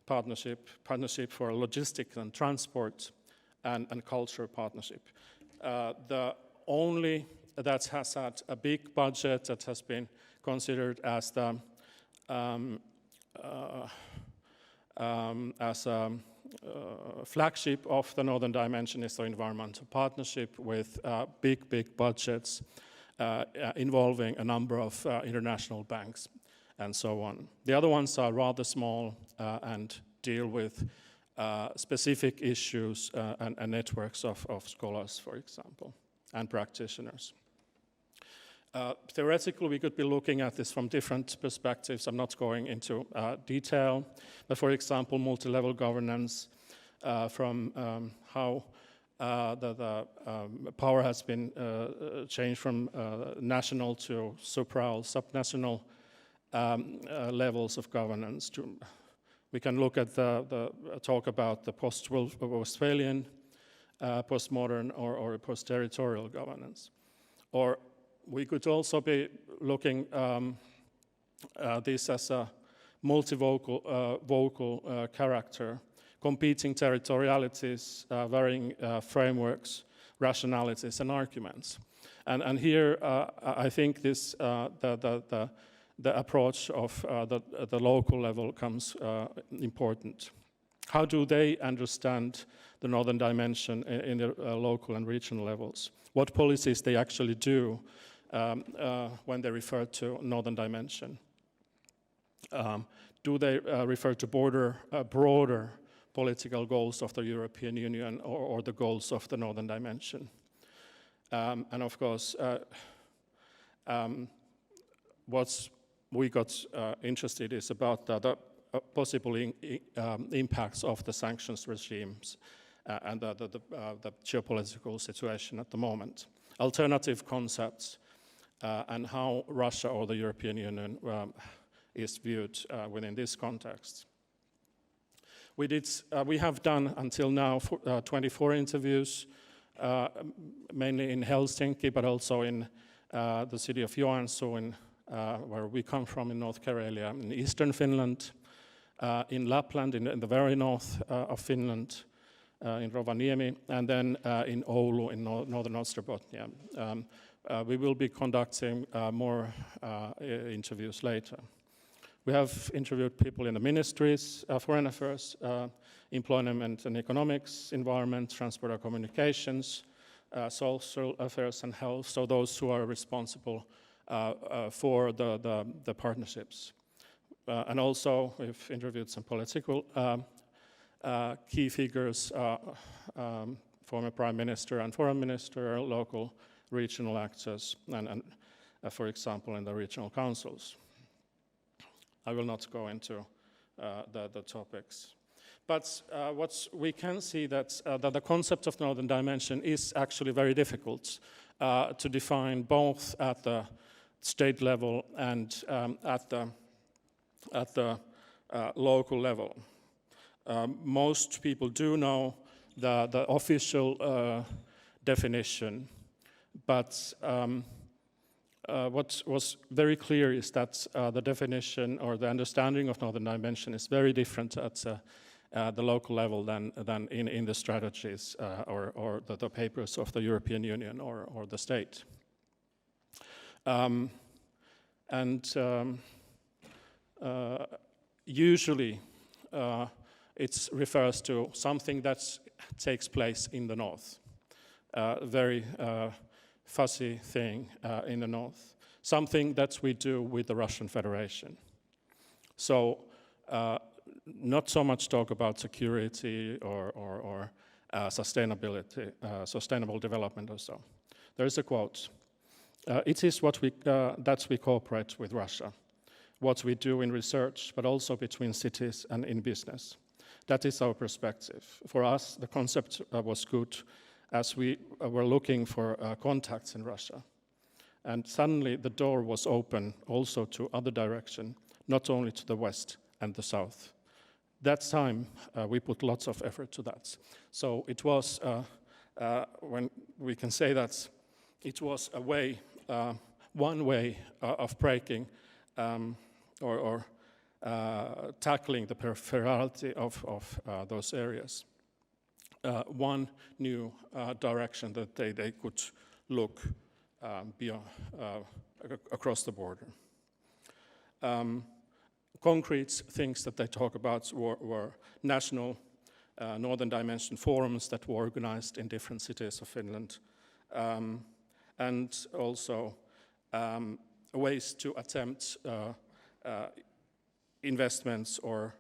partnership for logistics and transport, and culture partnership. The only that has had a big budget that has been considered as the flagship of the Northern Dimension is the environmental partnership with big budgets involving a number of international banks and so on. The other ones are rather small and deal with specific issues and networks of scholars, for example, and practitioners. Theoretically, we could be looking at this from different perspectives. I'm not going into detail, but for example, multi-level governance, from how the power has been changed from national to supra- subnational levels of governance. We can look at talk about the post-Westphalian, postmodern, or post-territorial governance. Or we could also be looking this as a multi-vocal character, competing territorialities, varying frameworks, rationalities, and arguments. And here, I think this the approach of the local level comes important. How do they understand the Northern Dimension in the local and regional levels? what policies they actually do when they refer to Northern Dimension. Do they refer to broader political goals of the European Union or the goals of the Northern Dimension? And of course, what we got interested is about the possible impacts of the sanctions regimes and the geopolitical situation at the moment, alternative concepts, and how Russia or the European Union is viewed within this context. We have done until now 24 interviews, mainly in Helsinki, but also in the city of Joensuu, where we come from in North Karelia, in eastern Finland, in Lapland, in the very north of Finland, in Rovaniemi, and then in Oulu, in northern Ostrobothnia. We will be conducting more interviews later. We have interviewed people in the ministries, foreign affairs, employment and economics, environment, transport and communications, social affairs and health, so those who are responsible for the partnerships. And also we've interviewed some political key figures, former prime minister and foreign minister, local regional actors, and for example in the regional councils. I will not go into the topics. But what we can see that the concept of Northern Dimension is actually very difficult to define, both at the state level and at the local level. Most people do know the official definition, but what was very clear is that the definition or the understanding of Northern Dimension is very different at the local level than in the strategies or the papers of the European Union or the state. Usually it refers to something that takes place in the north, very fuzzy thing in the north, something that we do with the Russian Federation. So not so much talk about security or sustainability, sustainable development or so. There is a quote. It is what that we cooperate with Russia, what we do in research, but also between cities and in business. That is our perspective. For us, the concept was good as we were looking for contacts in Russia. And suddenly the door was open also to other direction, not only to the west and the south. That time we put lots of effort to that. So it was, when we can say that it was a way, one way of breaking or tackling the peripherality of those areas. One new direction that they could look beyond, across the border. Concrete things that they talk about were national Northern Dimension forums that were organized in different cities of Finland, and also ways to attempt investments or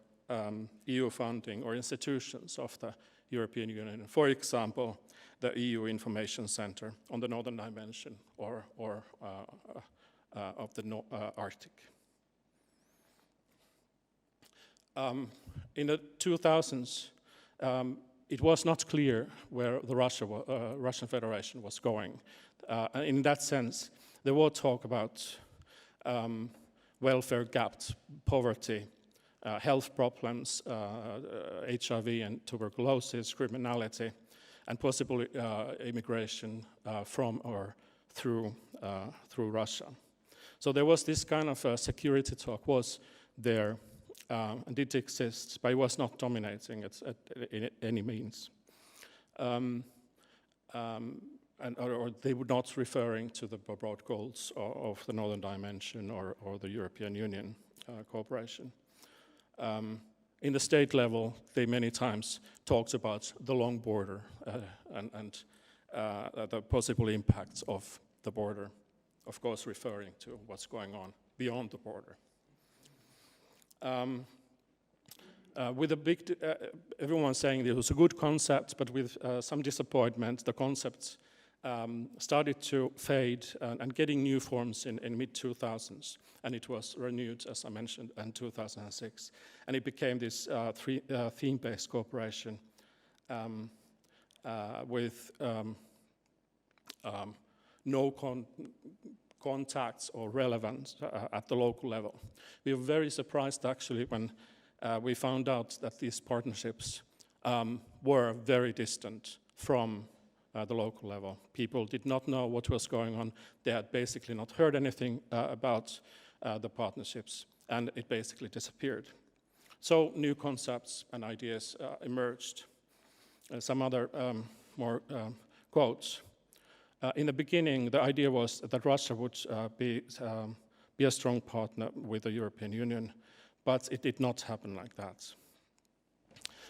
EU funding or institutions of the European Union. For example, the EU Information Center on the Northern Dimension or of the Arctic. In the 2000s, it was not clear where the Russian Federation was going. In that sense, there was talk about welfare gaps, poverty, health problems, HIV and tuberculosis, criminality, and possibly immigration from or through Russia. So there was this kind of security talk was there, and it exists, but it was not dominating it in any means. Or they were not referring to the broad goals of the Northern Dimension or the European Union cooperation. In the state level, they many times talked about the long border and the possible impacts of the border, of course referring to what's going on beyond the border. With a big, everyone saying it was a good concept, but with some disappointment, the concepts started to fade and getting new forms in mid-2000s, and it was renewed, as I mentioned, in 2006. And it became this theme-based cooperation with no contacts or relevance at the local level. We were very surprised actually when we found out that these partnerships were very distant from the local level. People did not know what was going on. They had basically not heard anything about the partnerships, and it basically disappeared. So new concepts and ideas emerged. Some other more quotes. In the beginning, the idea was that Russia would be a strong partner with the European Union, but it did not happen like that.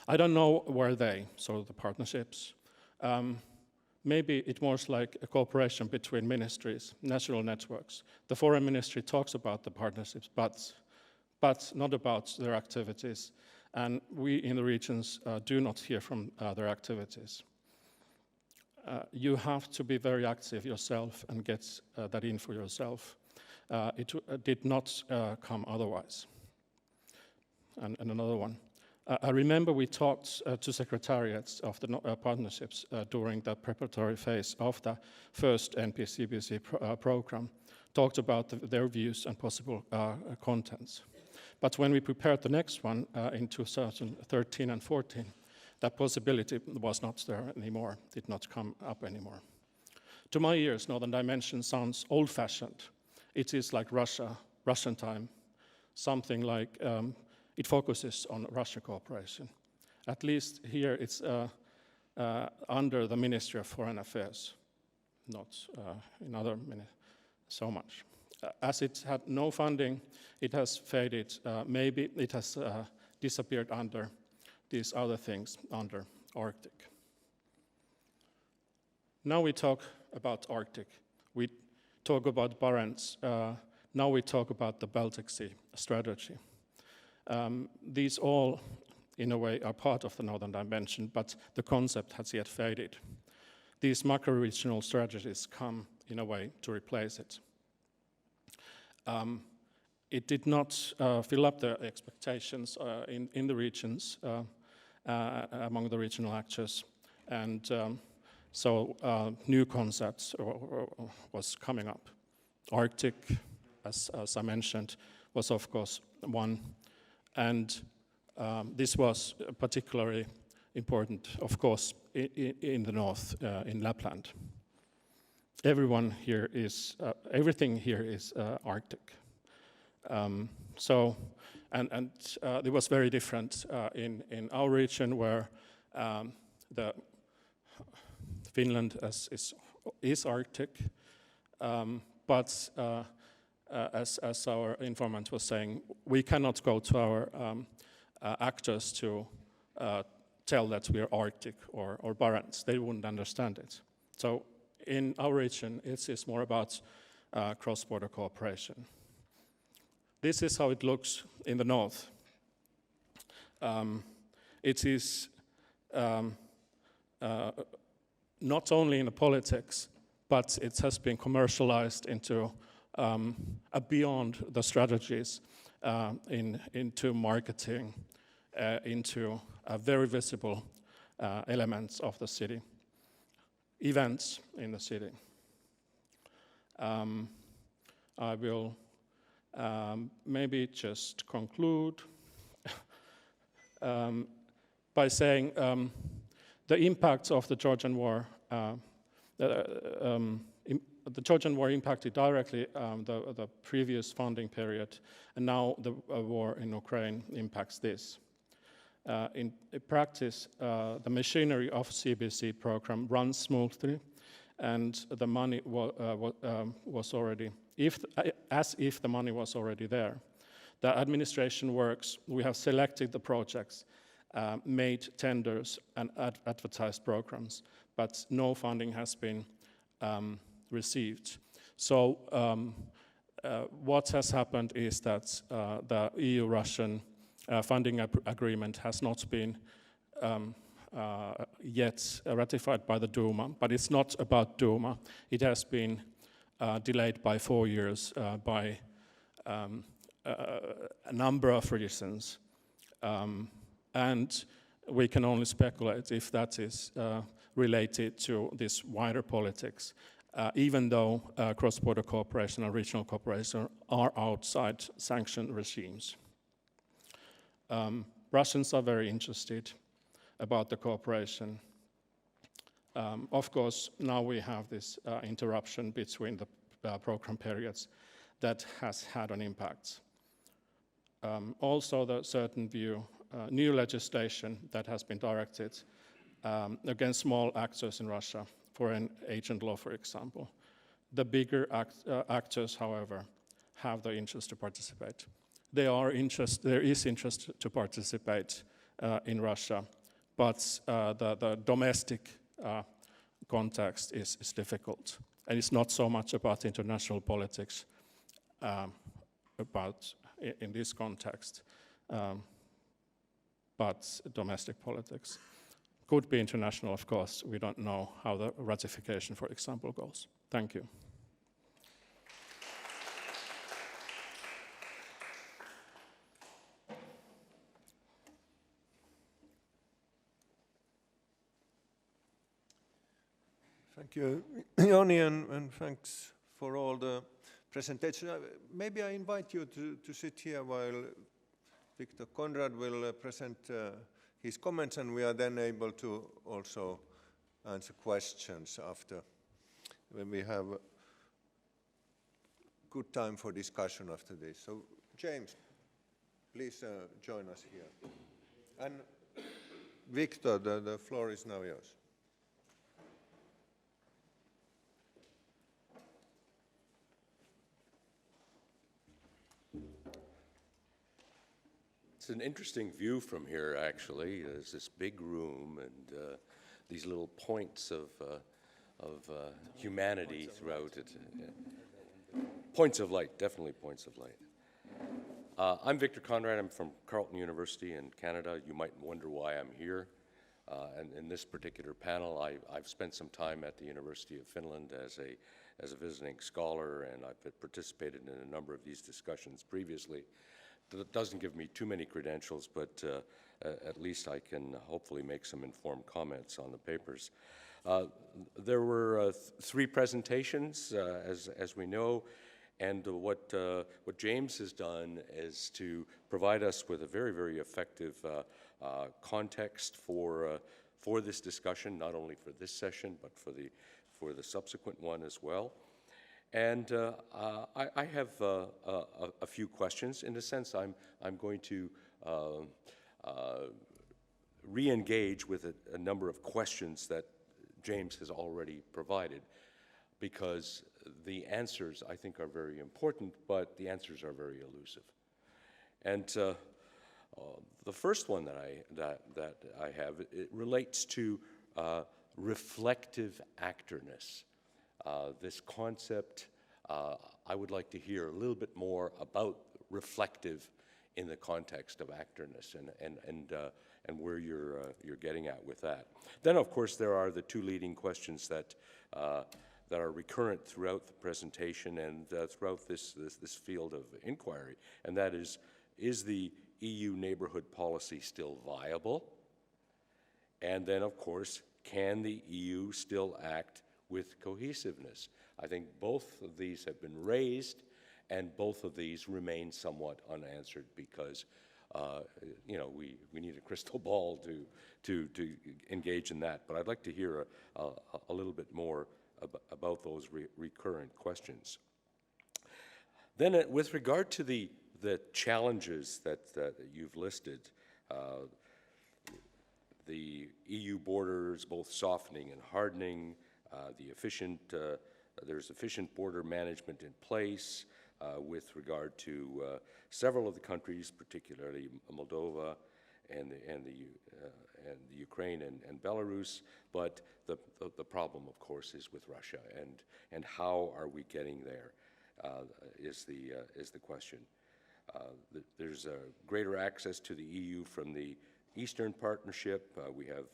I don't know where they, so the partnerships. Maybe it was like a cooperation between ministries, national networks. The foreign ministry talks about the partnerships, but not about their activities. And we in the regions do not hear from their activities. You have to be very active yourself and get that in for yourself. It did not come otherwise. And another one. I remember we talked to secretariats of the partnerships during the preparatory phase of the first NPCBC program, talked about their views and possible contents. But when we prepared the next one in 2013 and 14, that possibility was not there anymore, did not come up anymore. To my ears, Northern Dimension sounds old-fashioned. It is like Russian time, something like it focuses on Russian cooperation. At least here it's under the Ministry of Foreign Affairs, not in other so much. As it had no funding, it has faded. Maybe it has disappeared under these other things, under Arctic. Now we talk about Arctic. We talk about Barents. Now we talk about the Baltic Sea strategy. These all, in a way, are part of the Northern Dimension, but the concept has yet faded. These macro-regional strategies come, in a way, to replace it. It did not fill up the expectations in the regions, among the regional actors, and so new concepts was coming up. Arctic, as I mentioned, was of course one, and this was particularly important, of course, in the north, in Lapland. Everything here is Arctic. It was very different in our region, where the Finland is Arctic, but as our informant was saying, we cannot go to our actors to tell that we are Arctic or Barents. They wouldn't understand it. So in our region, it is more about cross-border cooperation. This is how it looks in the north. It is not only in the politics, but it has been commercialized into beyond the strategies, into marketing, into very visible elements of the city, events in the city. I will maybe just conclude by saying the impacts of the Georgian War. The Georgian War impacted directly the previous funding period, and now the war in Ukraine impacts this. In practice, the machinery of CBC program runs smoothly, and the money was already, as if the money was already there. The administration works. We have selected the projects, made tenders, and advertised programs. but no funding has been received. So what has happened is that the EU-Russian funding agreement has not been yet ratified by the Duma, but it's not about Duma. It has been delayed by 4 years by a number of reasons. And we can only speculate if that is related to this wider politics, even though cross-border cooperation and regional cooperation are outside sanction regimes. Russians are very interested about the cooperation. Of course, now we have this interruption between the program periods that has had an impact. Also, the certain view, new legislation that has been directed against small actors in Russia, foreign agent law, for example. The bigger actors, however, have the interest to participate. There is interest to participate in Russia, but the domestic context is difficult. And it's not so much about international politics in this context, but domestic politics. Could be international, of course. We don't know how the ratification, for example, goes. Thank you. Thank you, Joni, and thanks for all the presentation. Maybe I invite you to sit here while Victor Conrad will present his comments, and we are then able to also answer questions after, when we have good time for discussion after this. So, James, please join us here. And Victor, the floor is now yours. It's an interesting view from here, actually. There's this big room and these little points of humanity throughout it. Yeah. Points of light, definitely points of light. I'm Victor Conrad. I'm from Carleton University in Canada. You might wonder why I'm here. And in this particular panel, I've spent some time at the University of Finland as a visiting scholar, and I've participated in a number of these discussions previously. That doesn't give me too many credentials, but at least I can hopefully make some informed comments on the papers. There were 3 presentations, as we know, and what James has done is to provide us with a very, very effective context for this discussion, not only for this session, but for the subsequent one as well. And I have a few questions. In a sense, I'm going to re-engage with a number of questions that James has already provided, because the answers, I think, are very important, but the answers are very elusive. And the first one that I have, it relates to reflective actorness. This concept, I would like to hear a little bit more about reflective in the context of actorness and where you're getting at with that. Then, of course, there are the 2 leading questions that are recurrent throughout the presentation and throughout this field of inquiry, and that is the EU neighborhood policy still viable? And then, of course, can the EU still act with cohesiveness? I think both of these have been raised, and both of these remain somewhat unanswered because, we need a crystal ball to engage in that. But I'd like to hear a little bit more about those recurrent questions. Then, with regard to the challenges that you've listed, the EU borders both softening and hardening, there's efficient border management in place with regard to several of the countries, particularly Moldova the Ukraine and Belarus, but the problem, of course, is with Russia, and how are we getting there is the question. There's greater access to the EU from the Eastern Partnership. We have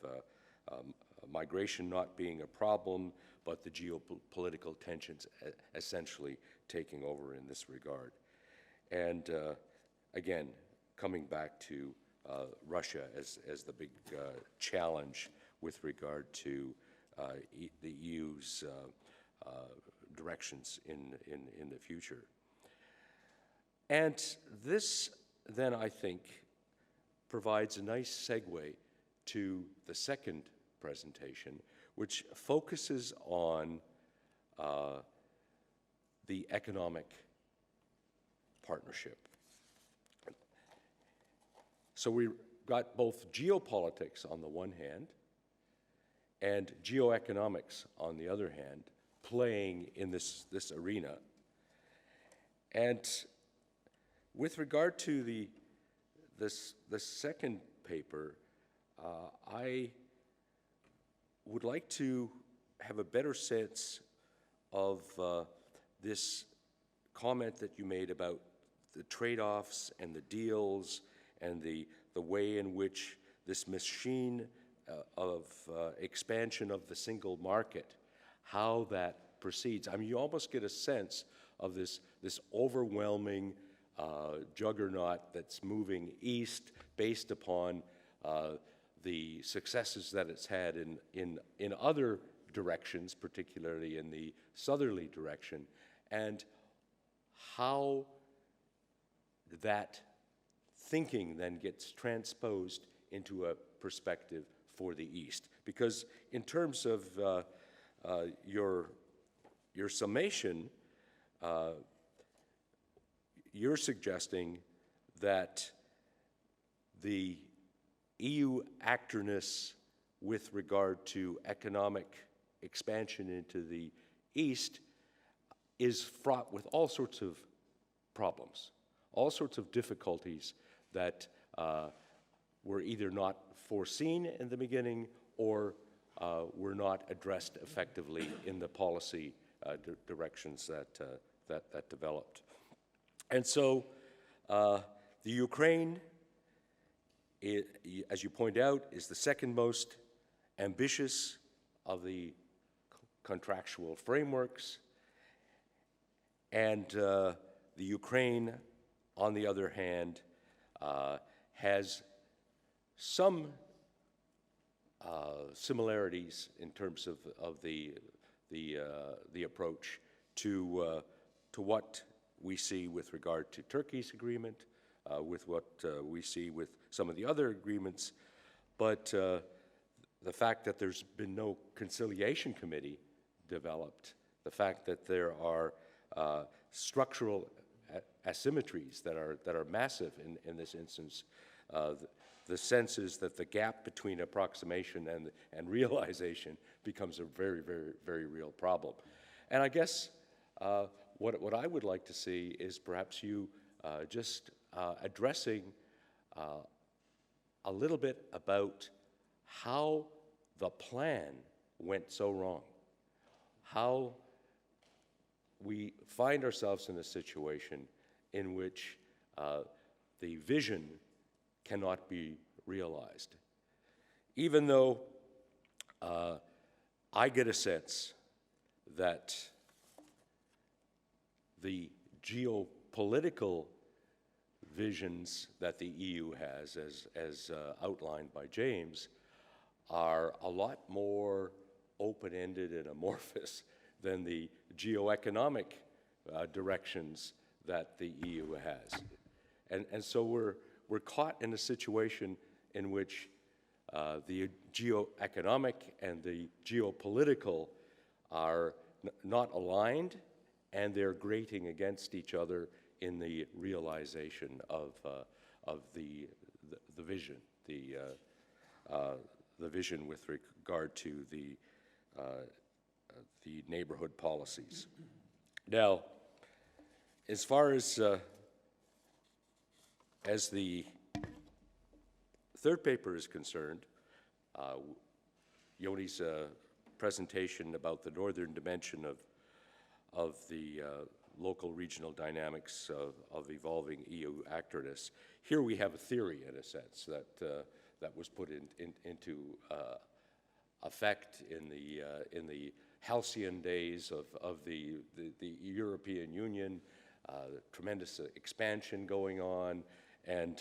migration not being a problem, but the geopolitical tensions essentially taking over in this regard. And again, coming back to Russia as the big challenge with regard to the EU's directions in the future. And this, then, I think, provides a nice segue to the second presentation, which focuses on the economic partnership. So we've got both geopolitics on the one hand and geoeconomics on the other hand playing in this arena. And with regard to the second paper, I would like to have a better sense of this comment that you made about the trade-offs and the deals and the way in which this machine of expansion of the single market, how that proceeds. I mean, you almost get a sense of this overwhelming juggernaut that's moving east based upon the successes that it's had in other directions, particularly in the southerly direction, and how that thinking then gets transposed into a perspective for the East. Because in terms of your summation, you're suggesting that the EU actorness with regard to economic expansion into the East is fraught with all sorts of problems, all sorts of difficulties that were either not foreseen in the beginning or were not addressed effectively in the policy directions that developed. And so the Ukraine, as you point out, is the second most ambitious of the contractual frameworks. And the Ukraine, on the other hand, has some similarities in terms of the approach to what we see with regard to Turkey's agreement, with what we see with some of the other agreements, but the fact that there's been no conciliation committee developed, the fact that there are structural asymmetries that are massive in this instance, the sense is that the gap between approximation and realization becomes a very, very, very real problem. And I guess what I would like to see is perhaps you just addressing a little bit about how the plan went so wrong, how we find ourselves in a situation in which the vision cannot be realized. Even though I get a sense that the geopolitical visions that the EU has, as outlined by James, are a lot more open-ended and amorphous than the geoeconomic directions that the EU has. And so we're caught in a situation in which the geoeconomic and the geopolitical are not aligned, and they're grating against each other in the realization of the vision, the vision with regard to the neighborhood policies. Now, as far as the third paper is concerned, Joni's presentation about the northern dimension of the local regional dynamics of evolving EU actorness. Here we have a theory, in a sense, that was put into effect in the halcyon days of the European Union, the tremendous expansion going on, and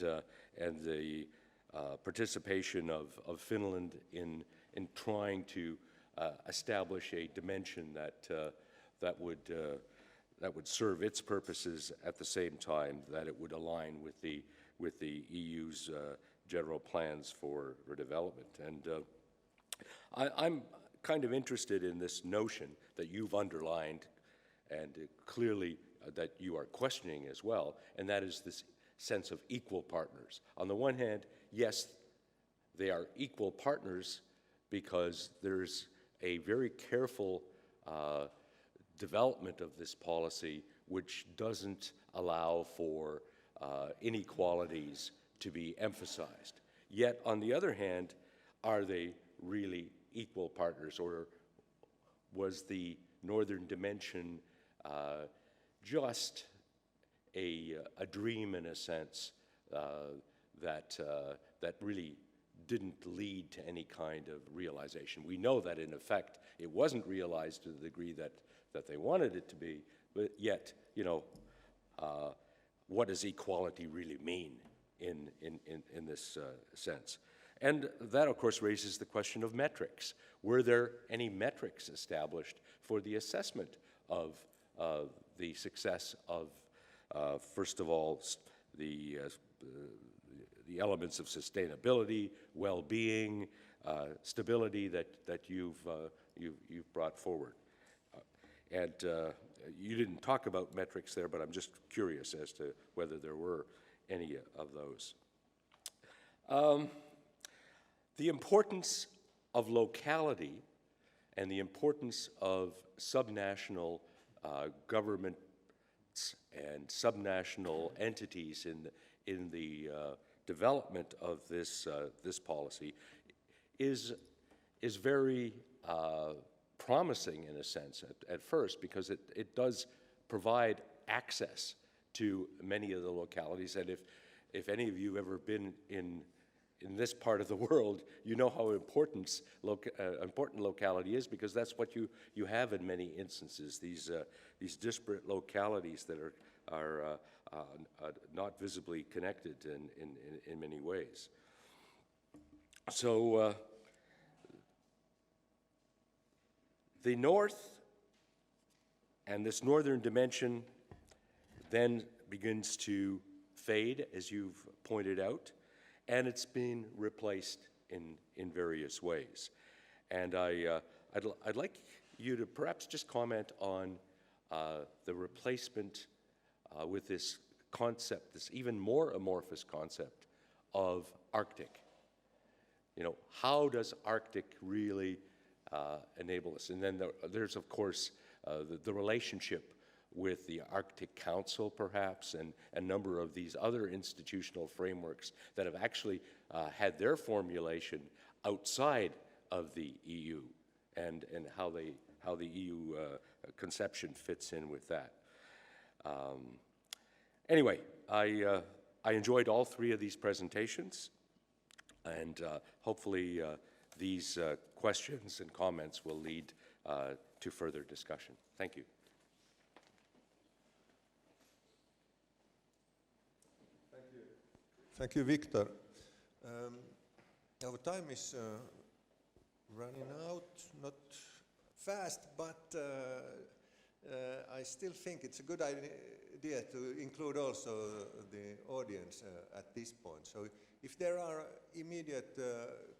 the participation of Finland in trying to establish a dimension that would serve its purposes at the same time that it would align with the EU's general plans for development. And I'm kind of interested in this notion that you've underlined and clearly that you are questioning as well, and that is this sense of equal partners. On the one hand, yes, they are equal partners because there's a very careful development of this policy which doesn't allow for inequalities to be emphasized. Yet, on the other hand, are they really equal partners, or was the northern dimension just a dream, in a sense, that really didn't lead to any kind of realization? We know that, in effect, it wasn't realized to the degree that they wanted it to be, but yet, you know, what does equality really mean in this sense? And that, of course, raises the question of metrics. Were there any metrics established for the assessment of the success of, first of all, the elements of sustainability, well-being, stability that you've brought forward? And you didn't talk about metrics there, but I'm just curious as to whether there were any of those. The importance of locality and the importance of subnational governments and subnational entities in the development of this policy is very promising, in a sense, at first, because it does provide access to many of the localities. And if any of you have ever been in this part of the world, you know how important locality is, because that's what you have in many instances, these disparate localities that are not visibly connected in many ways. So the North and this northern dimension then begins to fade, as you've pointed out, and it's been replaced in various ways. And I'd like you to perhaps just comment on the replacement with this concept, this even more amorphous concept of Arctic. You know, how does Arctic really enable us? And then there's, of course, the relationship with the Arctic Council, perhaps, and a number of these other institutional frameworks that have actually had their formulation outside of the EU, and how the EU conception fits in with that. Anyway, I enjoyed all three of these presentations, and hopefully these questions and comments will lead to further discussion. Thank you. Thank you, Victor. Our time is running out, not fast, but I still think it's a good idea to include also the audience at this point. So if there are immediate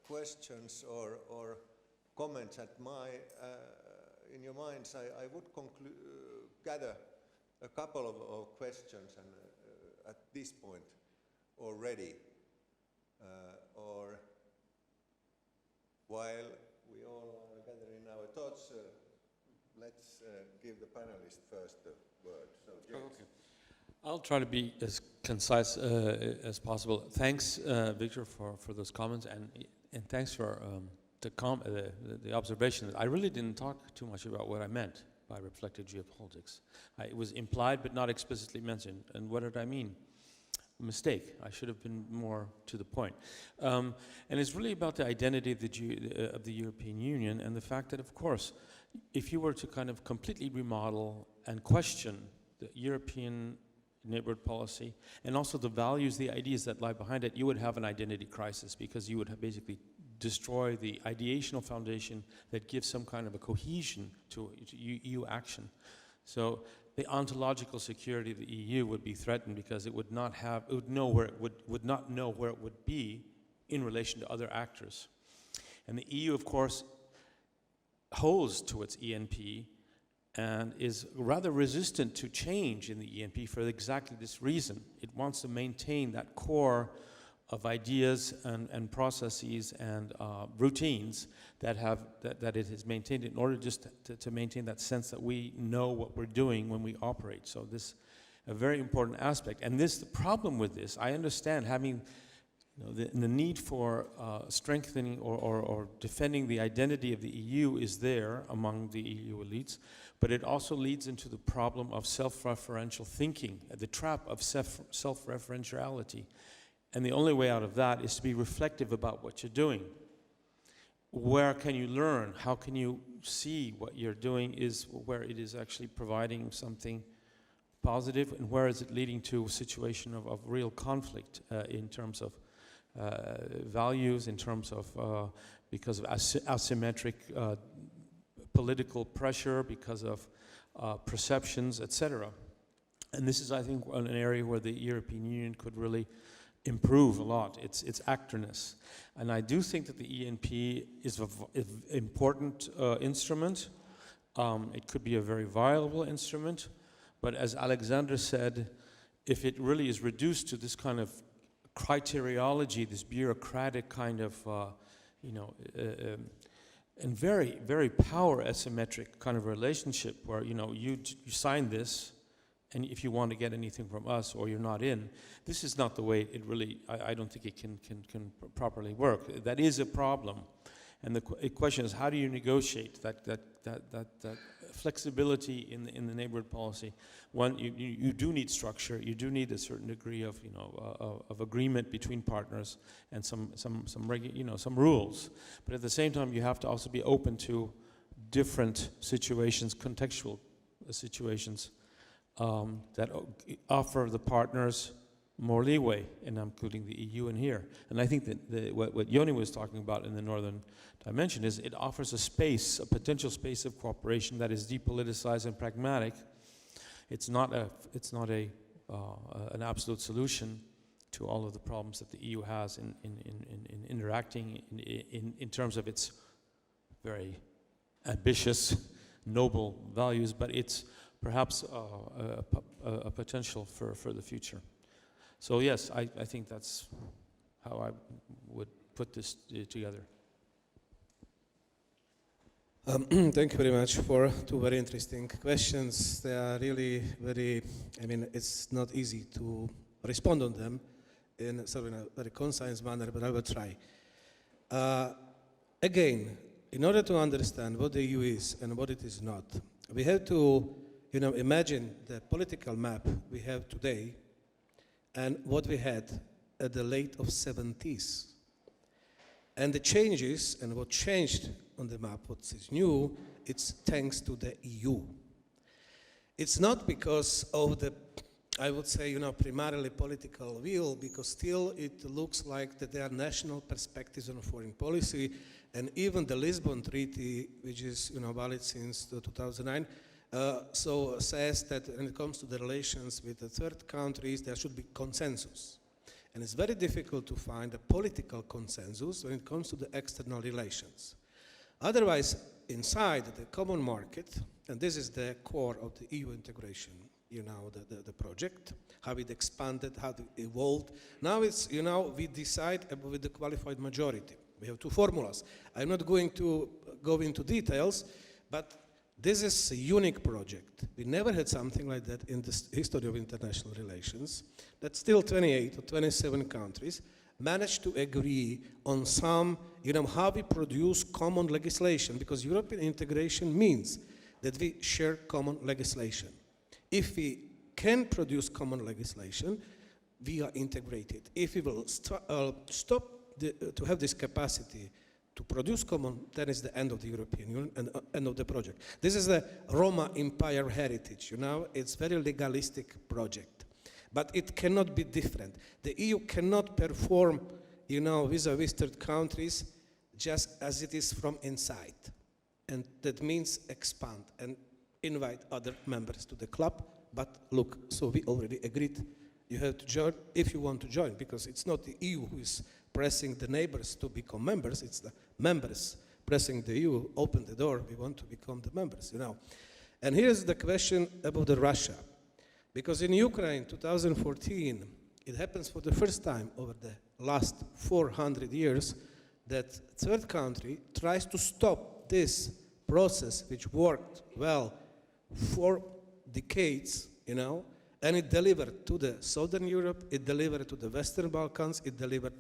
questions or comments in your minds, I would gather a couple of questions and, at this point already, or while we all are gathering our thoughts, let's give the panelists first the word. So, James. I'll try to be as concise as possible. Thanks, Victor, for those comments, and thanks for the observation that I really didn't talk too much about what I meant by reflective geopolitics. It was implied but not explicitly mentioned. And what did I mean? A mistake. I should have been more to the point. And it's really about the identity of the European Union and the fact that, of course, if you were to kind of completely remodel and question the European neighborhood policy and also the values, the ideas that lie behind it, you would have an identity crisis, because you would have basically destroy the ideational foundation that gives some kind of a cohesion to EU action. So the ontological security of the EU would be threatened, because it would not have, it would know where it would not know where it would be in relation to other actors. And the EU, of course, holds to its ENP and is rather resistant to change in the ENP for exactly this reason. It wants to maintain that core of ideas and processes and routines that it has maintained in order just to maintain that sense that we know what we're doing when we operate. So this a very important aspect. And the problem with this, I understand having the need for strengthening or defending the identity of the EU is there among the EU elites, but it also leads into the problem of self-referential thinking, the trap of self-referentiality. And the only way out of that is to be reflective about what you're doing. Where can you learn? How can you see what you're doing is where it is actually providing something positive, and where is it leading to a situation of real conflict in terms of values, in terms of because of asymmetric political pressure, because of perceptions, etc. And this is, I think, an area where the European Union could really improve a lot, its actorness. And I do think that the ENP is an important instrument. It could be a very viable instrument, but as Alexander said, if it really is reduced to this kind of criteriology, this bureaucratic kind of, and very, very power asymmetric kind of relationship where, you sign this, and if you want to get anything from us or you're not in, this is not the way it really, I don't think it can properly work. That is a problem. And the question is, how do you negotiate that flexibility in the neighborhood policy? One, you do need structure. You do need a certain degree of of agreement between partners and some rules. But at the same time, you have to also be open to different situations, contextual situations that offer the partners more leeway, and I'm including the EU in here. And I think that what Yoni was talking about in the Northern Dimension is it offers a space, a potential space of cooperation that is depoliticized and pragmatic. It's not an absolute solution to all of the problems that the EU has in interacting in terms of its very ambitious, noble values, but it's perhaps a potential for the future. So yes, I think that's how I would put this together. Thank you very much for two very interesting questions. They are really very, it's not easy to respond on them in a very concise manner, but I will try. Again, in order to understand what the EU is and what it is not, we have to imagine the political map we have today and what we had at the late of 70s. And the changes and what changed on the map, what is new, it's thanks to the EU. It's not because of the, I would say, primarily political will, because still it looks like that there are national perspectives on foreign policy, and even the Lisbon Treaty, which is valid since 2009, so says that when it comes to the relations with the third countries, there should be consensus. And it's very difficult to find a political consensus when it comes to the external relations. Otherwise, inside the common market, and this is the core of the EU integration, the project, how it expanded, how it evolved. Now it's, we decide with the qualified majority. We have two formulas. I'm not going to go into details, but This is a unique project. We never had something like that in the history of international relations, that still 28 or 27 countries managed to agree on some, how we produce common legislation, because European integration means that we share common legislation. If we can produce common legislation, we are integrated. If we will stop to have this capacity to produce common, then it's the end of the European Union and end of the project. This is the Roma Empire heritage, it's very legalistic project. But it cannot be different. The EU cannot perform, vis-a-vis third countries just as it is from inside. And that means expand and invite other members to the club. But look, so we already agreed. You have to join if you want to join, because it's not the EU who is pressing the neighbors to become members, it's the members pressing the EU, open the door, we want to become the members, And here's the question about the Russia. Because in Ukraine, 2014, it happens for the first time over the last 400 years that third country tries to stop this process which worked well for decades, and it delivered to the Southern Europe, it delivered to the Western Balkans, it delivered.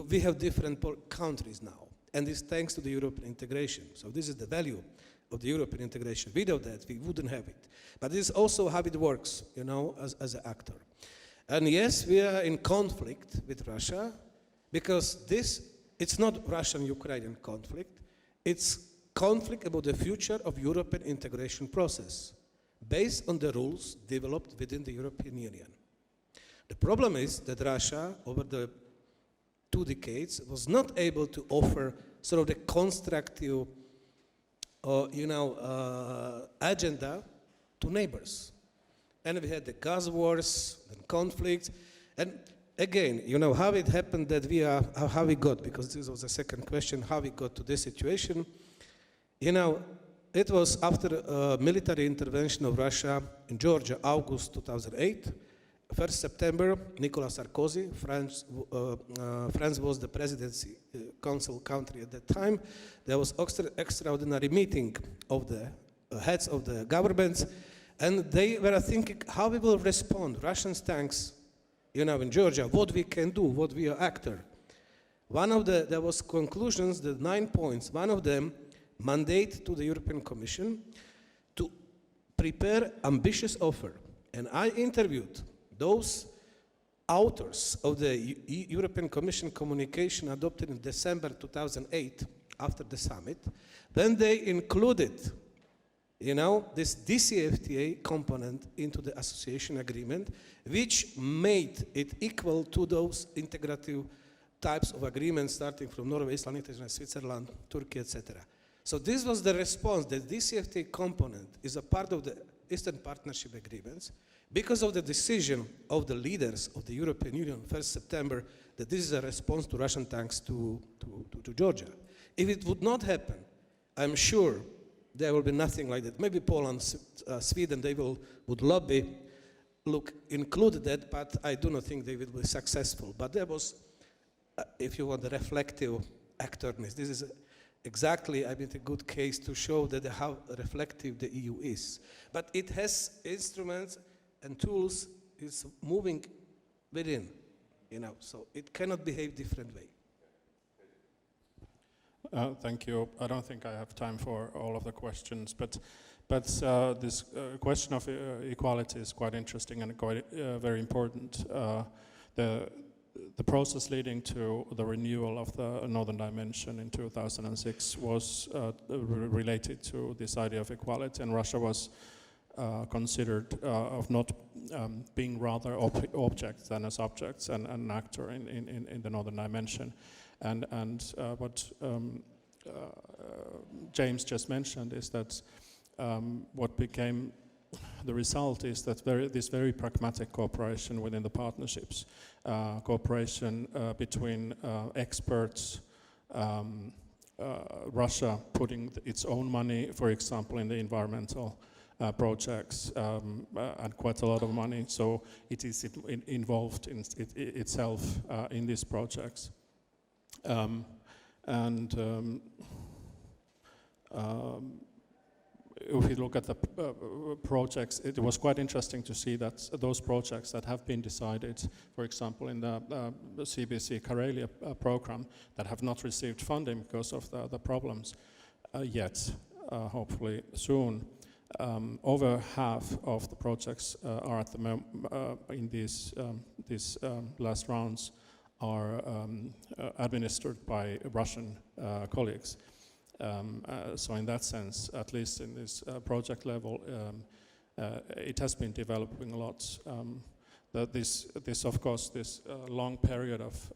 We have different countries now, and it's thanks to the European integration. So this is the value of the European integration. Without that, we wouldn't have it. But this is also how it works, as an actor. And yes, we are in conflict with Russia, because it's not Russian-Ukrainian conflict, it's conflict about the future of European integration process, based on the rules developed within the European Union. The problem is that Russia, over the 2 decades, was not able to offer sort of the constructive, agenda to neighbors. And we had the gas wars and conflicts. And again, how it happened that how we got, because this was the second question, how we got to this situation. It was after a military intervention of Russia in Georgia, August 2008. 1st September, Nicolas Sarkozy, France was the presidency council country at that time. There was extraordinary meeting of the heads of the governments, and they were thinking how we will respond. Russian tanks, in Georgia, what we can do, what we are actor. There was conclusions, the 9 points. One of them, mandate to the European Commission to prepare ambitious offer. And I interviewed those authors of the European Commission communication adopted in December 2008 after the summit. Then they included, this DCFTA component into the association agreement, which made it equal to those integrative types of agreements starting from Norway, Iceland, Liechtenstein, Switzerland, Turkey, etc. So this was the response. The DCFTA component is a part of the Eastern Partnership agreements because of the decision of the leaders of the European Union 1st September that this is a response to Russian tanks to Georgia. If it would not happen, I'm sure there will be nothing like that. Maybe Poland, Sweden, they would lobby, include that, but I do not think they will be successful. But there was, if you want, the reflective actorness. This is exactly, a good case to show that how reflective the EU is. But it has instruments and tools, it's moving within, so it cannot behave different way. Thank you. I don't think I have time for all of the questions, but this question of equality is quite interesting and quite very important. The process leading to the renewal of the Northern Dimension in 2006 was related to this idea of equality, and Russia was considered of not being rather objects than a subjects and an actor in the Northern Dimension. And what James just mentioned is that what became the result is that this very pragmatic cooperation within the partnerships, cooperation between experts, Russia putting its own money, for example, in the environmental projects, and quite a lot of money, so it is involved in itself in these projects. if you look at the projects, it was quite interesting to see that those projects that have been decided, for example, in the CBC Karelia program, that have not received funding because of the problems yet, hopefully soon. Over half of the projects are at the in these last rounds are administered by Russian colleagues. So in that sense, at least in this project level, it has been developing a lot. This of course, this long period of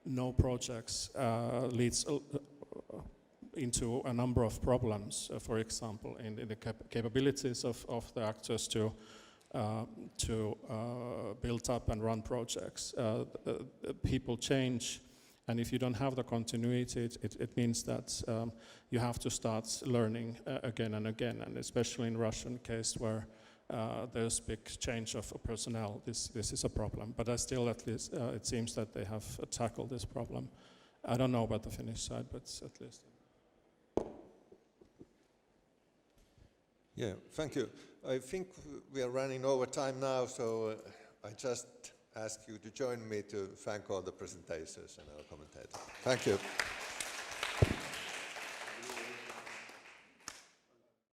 no projects leads into a number of problems. For example, in the capabilities of the actors to build up and run projects. People change. And if you don't have the continuity, it means that you have to start learning again and again, and especially in Russian case where there's big change of personnel, this is a problem. But I still, at least, it seems that they have tackled this problem. I don't know about the Finnish side, but at least. Yeah, thank you. I think we are running over time now, so I just ask you to join me to thank all the presentations and our commentators. Thank you.